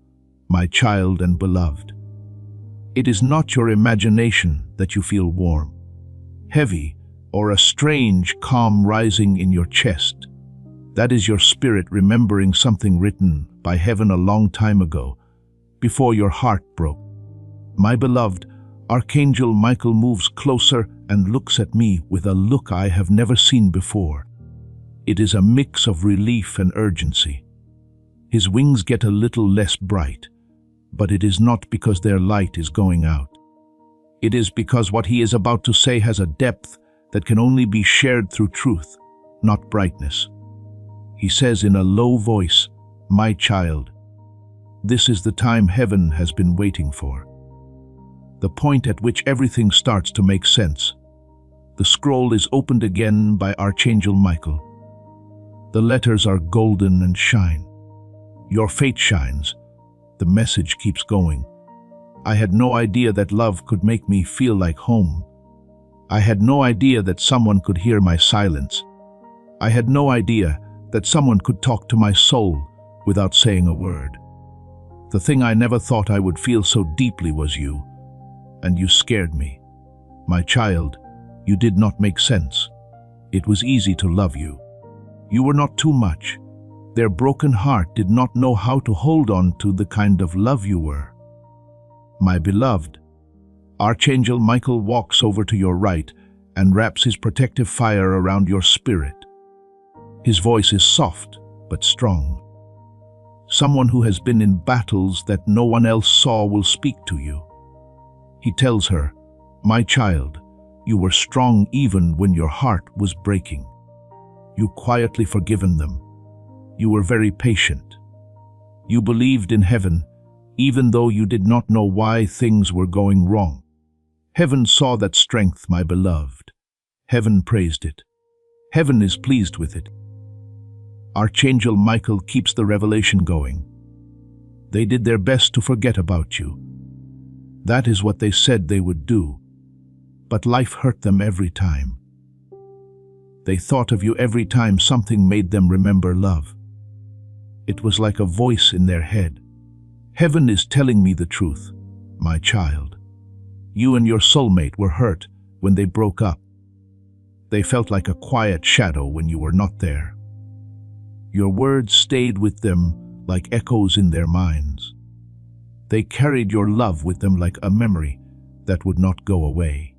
[SPEAKER 1] my child and beloved. It is not your imagination that you feel warm, heavy, or a strange calm rising in your chest. That is your spirit remembering something written by heaven a long time ago, before your heart broke. My beloved, Archangel Michael moves closer and looks at me with a look I have never seen before. It is a mix of relief and urgency. His wings get a little less bright, but it is not because their light is going out. It is because what he is about to say has a depth that can only be shared through truth, not brightness. He says in a low voice, "My child, this is the time heaven has been waiting for." The point at which everything starts to make sense. The scroll is opened again by Archangel Michael. The letters are golden and shine. Your fate shines. The message keeps going. I had no idea that love could make me feel like home. I had no idea that someone could hear my silence. I had no idea that someone could talk to my soul without saying a word. The thing I never thought I would feel so deeply was you, and you scared me. My child, you did not make sense. It was easy to love you. You were not too much. Their broken heart did not know how to hold on to the kind of love you were. My beloved, Archangel Michael walks over to your right and wraps his protective fire around your spirit. His voice is soft but strong. Someone who has been in battles that no one else saw will speak to you. He tells her, "My child, you were strong even when your heart was breaking. You quietly forgiven them. You were very patient. You believed in heaven, even though you did not know why things were going wrong. Heaven saw that strength, my beloved. Heaven praised it. Heaven is pleased with it." Archangel Michael keeps the revelation going. They did their best to forget about you. That is what they said they would do. But life hurt them every time. They thought of you every time something made them remember love. It was like a voice in their head. Heaven is telling me the truth, my child. You and your soulmate were hurt when they broke up. They felt like a quiet shadow when you were not there. Your words stayed with them like echoes in their minds. They carried your love with them like a memory that would not go away.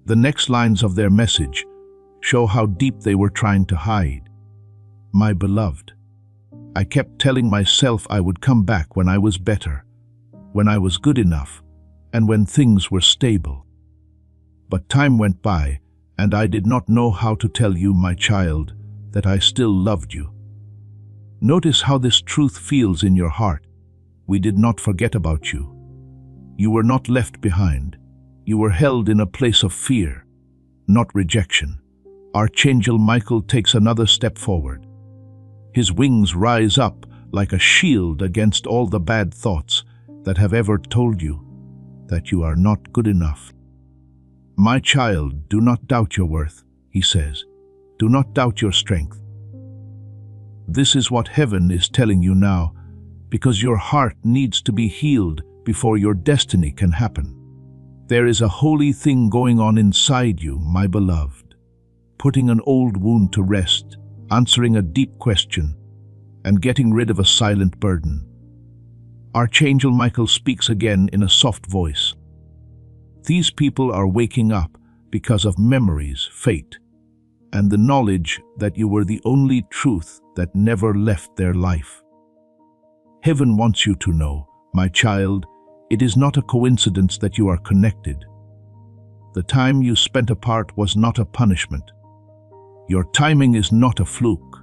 [SPEAKER 1] The next lines of their message show how deep they were trying to hide. My beloved, I kept telling myself I would come back when I was better, when I was good enough, and when things were stable. But time went by, and I did not know how to tell you, my child, that I still loved you. Notice how this truth feels in your heart. We did not forget about you. You were not left behind. You were held in a place of fear, not rejection. Archangel Michael takes another step forward. His wings rise up like a shield against all the bad thoughts that have ever told you that you are not good enough. My child, do not doubt your worth, he says. Do not doubt your strength. This is what heaven is telling you now, because your heart needs to be healed before your destiny can happen. There is a holy thing going on inside you, my beloved, putting an old wound to rest, answering a deep question, and getting rid of a silent burden. Archangel Michael speaks again in a soft voice. These people are waking up because of memories, fate, and the knowledge that you were the only truth that never left their life. Heaven wants you to know, my child, it is not a coincidence that you are connected. The time you spent apart was not a punishment. Your timing is not a fluke.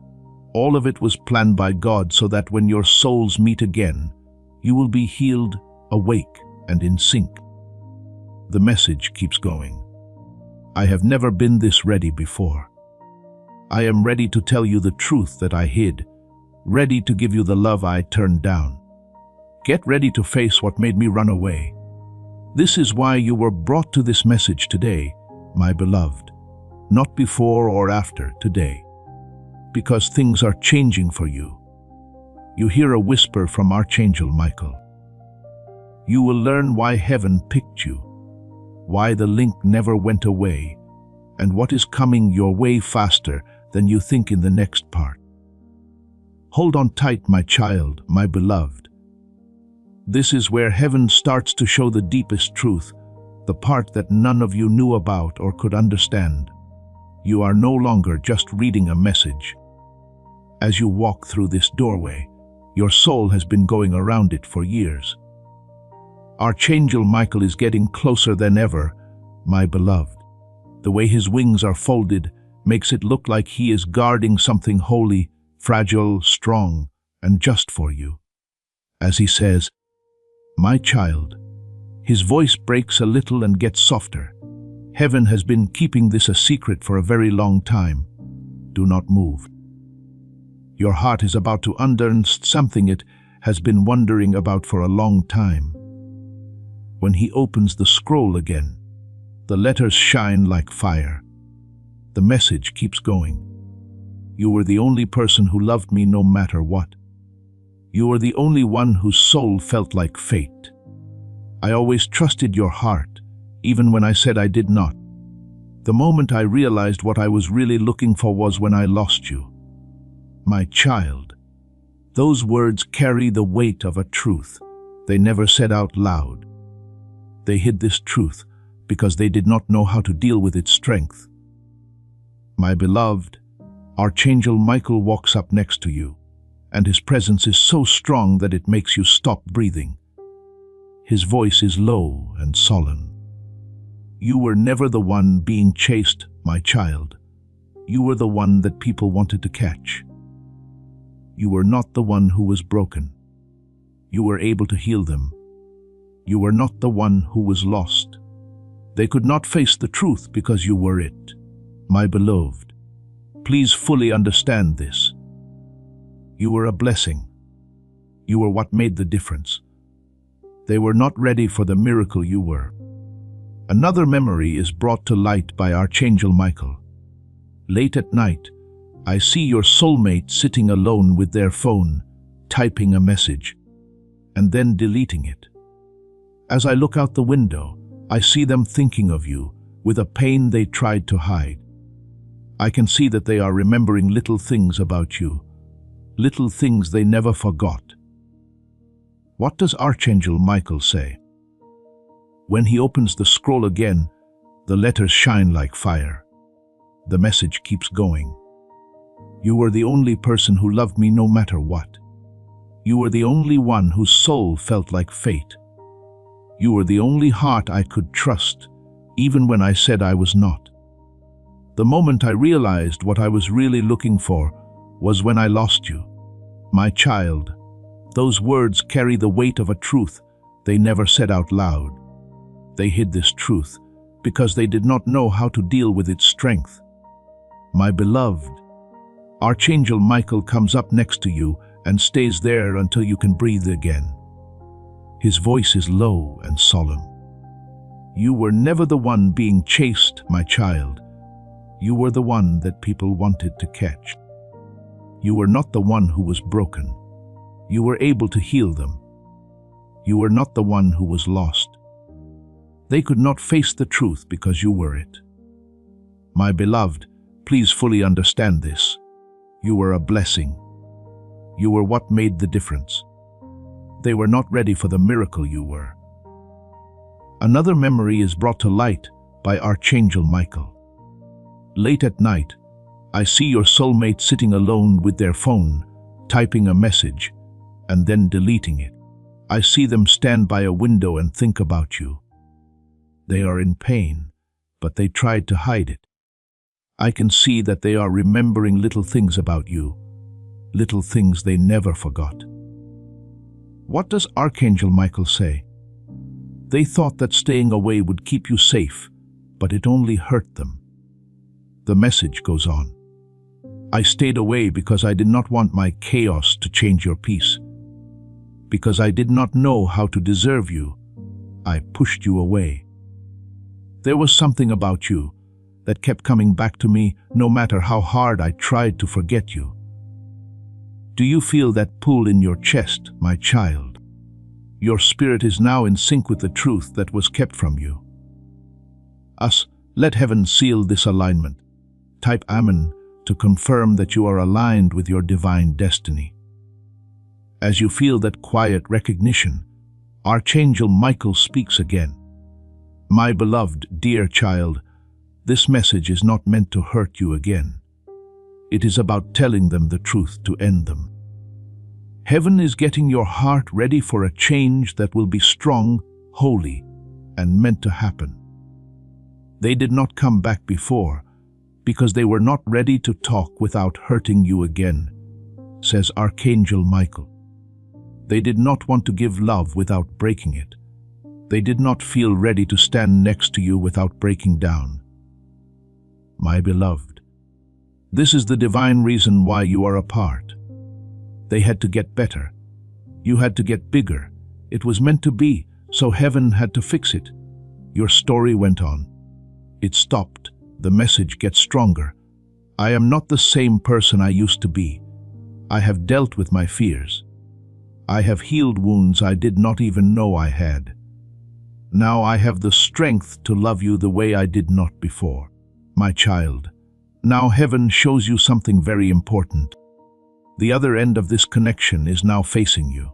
[SPEAKER 1] All of it was planned by God so that when your souls meet again, you will be healed, awake, and in sync. The message keeps going. I have never been this ready before. I am ready to tell you the truth that I hid, ready to give you the love I turned down. Get ready to face what made me run away. This is why you were brought to this message today, my beloved, not before or after today, because things are changing for you. You hear a whisper from Archangel Michael. You will learn why heaven picked you, why the link never went away, and what is coming your way faster than you think in the next part. Hold on tight, my child, my beloved. This is where heaven starts to show the deepest truth, the part that none of you knew about or could understand. You are no longer just reading a message. As you walk through this doorway, your soul has been going around it for years. Archangel Michael is getting closer than ever, my beloved. The way his wings are folded makes it look like he is guarding something holy, fragile, strong, and just for you. As he says, my child, his voice breaks a little and gets softer. Heaven has been keeping this a secret for a very long time. Do not move. Your heart is about to unlearn something it has been wondering about for a long time. When he opens the scroll again, the letters shine like fire. The message keeps going. You were the only person who loved me no matter what. You were the only one whose soul felt like fate. I always trusted your heart, even when I said I did not. The moment I realized what I was really looking for was when I lost you. My child, those words carry the weight of a truth they never said out loud. They hid this truth because they did not know how to deal with its strength. My beloved, Archangel Michael walks up next to you, and his presence is so strong that it makes you stop breathing. His voice is low and solemn. You were never the one being chased, my child. You were the one that people wanted to catch. You were not the one who was broken. You were able to heal them. You were not the one who was lost. They could not face the truth because you were it. My beloved, please fully understand this. You were a blessing. You were what made the difference. They were not ready for the miracle you were. Another memory is brought to light by Archangel Michael. Late at night, I see your soulmate sitting alone with their phone, typing a message, and then deleting it. As I look out the window, I see them thinking of you with a pain they tried to hide. I can see that they are remembering little things about you, little things they never forgot. What does Archangel Michael say? When he opens the scroll again, the letters shine like fire. The message keeps going. You were the only person who loved me no matter what. You were the only one whose soul felt like fate. You were the only heart I could trust, even when I said I was not. The moment I realized what I was really looking for was when I lost you. My child, those words carry the weight of a truth they never said out loud. They hid this truth because they did not know how to deal with its strength. My beloved, Archangel Michael comes up next to you and stays there until you can breathe again. His voice is low and solemn. You were never the one being chased, my child. You were the one that people wanted to catch. You were not the one who was broken. You were able to heal them. You were not the one who was lost. They could not face the truth because you were it. My beloved, please fully understand this. You were a blessing. You were what made the difference. They were not ready for the miracle you were. Another memory is brought to light by Archangel Michael. Late at night, I see your soulmate sitting alone with their phone, typing a message, and then deleting it. I see them stand by a window and think about you. They are in pain, but they tried to hide it. I can see that they are remembering little things about you, little things they never forgot. What does Archangel Michael say? They thought that staying away would keep you safe, but it only hurt them. The message goes on. I stayed away because I did not want my chaos to change your peace. Because I did not know how to deserve you, I pushed you away. There was something about you that kept coming back to me no matter how hard I tried to forget you. Do you feel that pull in your chest, my child? Your spirit is now in sync with the truth that was kept from you. Let heaven seal this alignment. Type Amen to confirm that you are aligned with your divine destiny. As you feel that quiet recognition, Archangel Michael speaks again. My beloved, dear child, this message is not meant to hurt you again. It is about telling them the truth to end them. Heaven is getting your heart ready for a change that will be strong, holy, and meant to happen. They did not come back before because they were not ready to talk without hurting you again, says Archangel Michael. They did not want to give love without breaking it. They did not feel ready to stand next to you without breaking down. My beloved, this is the divine reason why you are apart. They had to get better. You had to get bigger. It was meant to be, so heaven had to fix it. Your story went on. It stopped. The message gets stronger. I am not the same person I used to be. I have dealt with my fears. I have healed wounds I did not even know I had. Now I have the strength to love you the way I did not before. My child, now heaven shows you something very important. The other end of this connection is now facing you.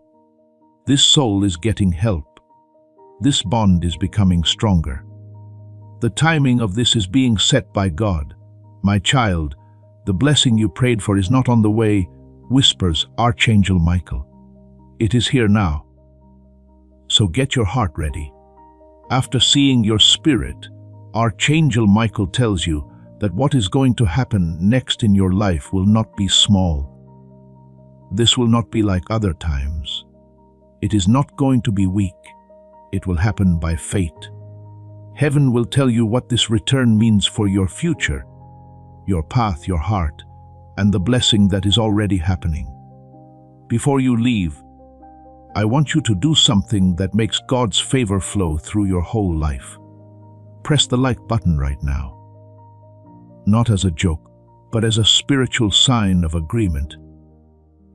[SPEAKER 1] This soul is getting help. This bond is becoming stronger. The timing of this is being set by God. My child, the blessing you prayed for is not on the way, whispers Archangel Michael. It is here now. So get your heart ready. After seeing your spirit, Archangel Michael tells you that what is going to happen next in your life will not be small. This will not be like other times. It is not going to be weak. It will happen by fate. Heaven will tell you what this return means for your future, your path, your heart, and the blessing that is already happening. Before you leave, I want you to do something that makes God's favor flow through your whole life. Press the like button right now. Not as a joke, but as a spiritual sign of agreement.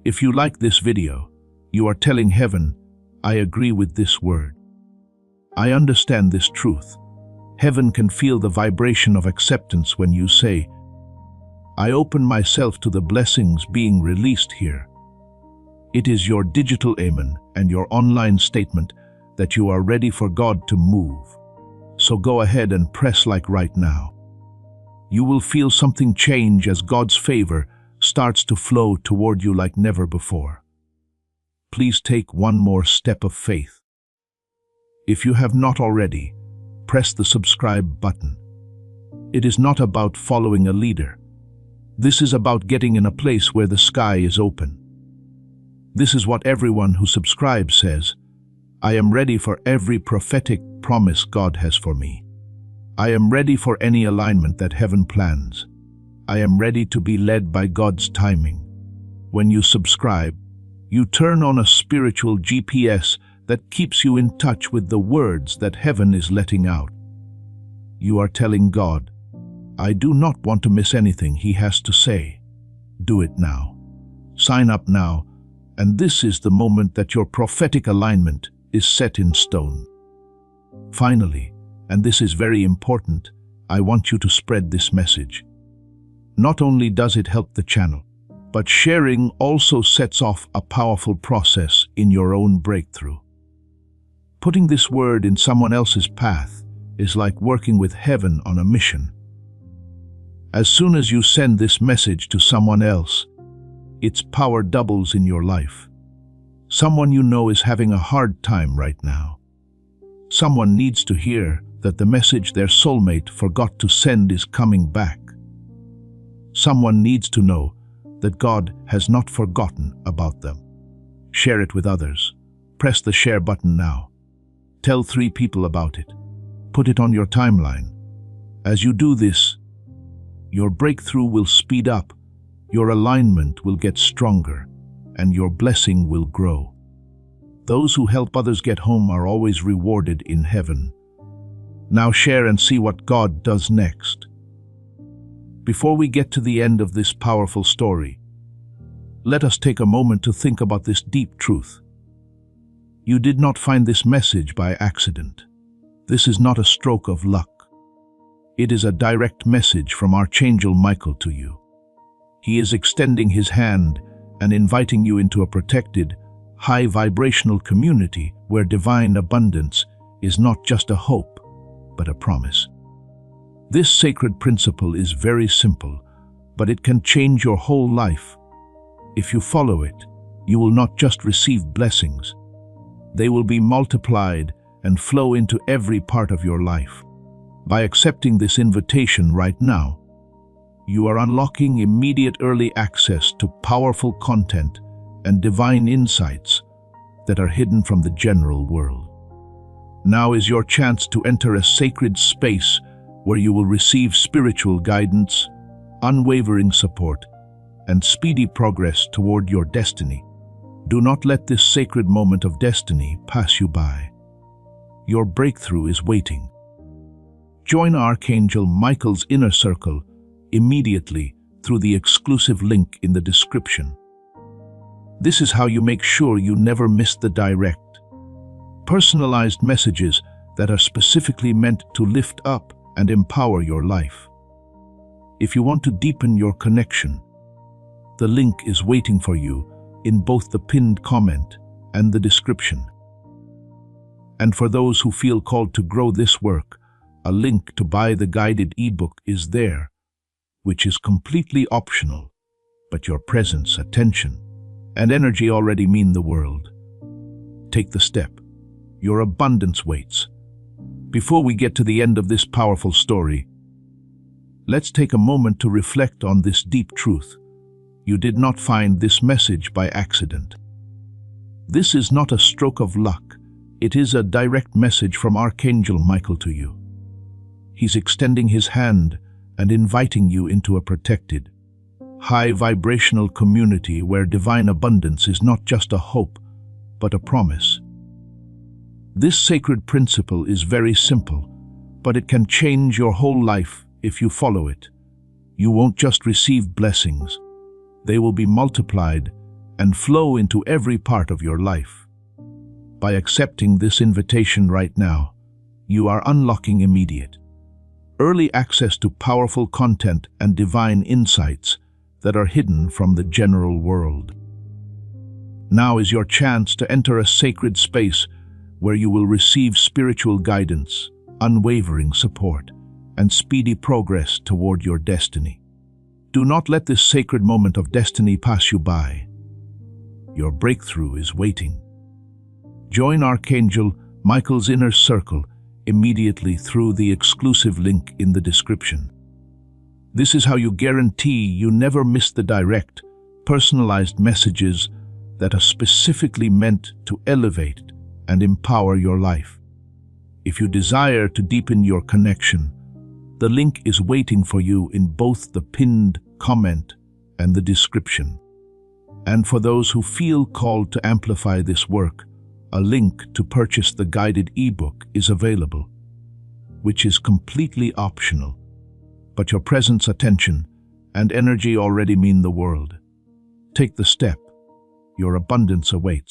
[SPEAKER 1] If you like this video, you are telling heaven, I agree with this word. I understand this truth. Heaven can feel the vibration of acceptance when you say, I open myself to the blessings being released here. It is your digital amen and your online statement that you are ready for God to move. So go ahead and press like right now. You will feel something change as God's favor starts to flow toward you like never before. Please take one more step of faith. If you have not already, press the subscribe button. It is not about following a leader. This is about getting in a place where the sky is open. This is what everyone who subscribes says. I am ready for every prophetic promise God has for me. I am ready for any alignment that heaven plans. I am ready to be led by God's timing. When you subscribe, you turn on a spiritual GPS that keeps you in touch with the words that heaven is letting out. You are telling God, I do not want to miss anything He has to say. Do it now. Sign up now, and this is the moment that your prophetic alignment is set in stone. Finally, and this is very important, I want you to spread this message. Not only does it help the channel, But sharing also sets off a powerful process in your own breakthrough. Putting this word in someone else's path is like working with heaven on a mission. As soon as you send this message to someone else, its power doubles in your life. Someone you know is having a hard time right now. Someone needs to hear that the message their soulmate forgot to send is coming back. Someone needs to know that God has not forgotten about them. Share it with others. Press the share button now. Tell 3 people about it. Put it on your timeline. As you do this, your breakthrough will speed up, your alignment will get stronger, and your blessing will grow. Those who help others get home are always rewarded in heaven. Now share and see what God does next. Before we get to the end of this powerful story, let us take a moment to think about this deep truth. You did not find this message by accident. This is not a stroke of luck. It is a direct message from Archangel Michael to you. He is extending his hand and inviting you into a protected, high-vibrational community where divine abundance is not just a hope, but a promise. This sacred principle is very simple, but it can change your whole life. If you follow it, you will not just receive blessings. They will be multiplied and flow into every part of your life. By accepting this invitation right now, you are unlocking immediate early access to powerful content and divine insights that are hidden from the general world. Now is your chance to enter a sacred space where you will receive spiritual guidance, unwavering support, and speedy progress toward your destiny. Do not let this sacred moment of destiny pass you by. Your breakthrough is waiting. Join Archangel Michael's inner circle immediately through the exclusive link in the description. This is how you make sure you never miss the direct, personalized messages that are specifically meant to lift up and empower your life. If you want to deepen your connection, the link is waiting for you in both the pinned comment and the description. And for those who feel called to grow this work, a link to buy the guided ebook is there, which is completely optional, but your presence, attention, and energy already mean the world. Take the step. Your abundance waits. Before we get to the end of this powerful story, let's take a moment to reflect on this deep truth. You did not find this message by accident. This is not a stroke of luck. It is a direct message from Archangel Michael to you. He's extending his hand and inviting you into a protected, high-vibrational community where divine abundance is not just a hope, but a promise. This sacred principle is very simple, but it can change your whole life if you follow it. You won't just receive blessings. They will be multiplied and flow into every part of your life. By accepting this invitation right now, you are unlocking immediate, early access to powerful content and divine insights that are hidden from the general world. Now is your chance to enter a sacred space where you will receive spiritual guidance, unwavering support, and speedy progress toward your destiny. Do not let this sacred moment of destiny pass you by. Your breakthrough is waiting. Join Archangel Michael's inner circle immediately through the exclusive link in the description. This is how you guarantee you never miss the direct, personalized messages that are specifically meant to elevate and empower your life. If you desire to deepen your connection, the link is waiting for you in both the pinned comment and the description. And for those who feel called to amplify this work, a link to purchase the guided ebook is available, which is completely optional. But your presence, attention, and energy already mean the world. Take the step. Your abundance awaits.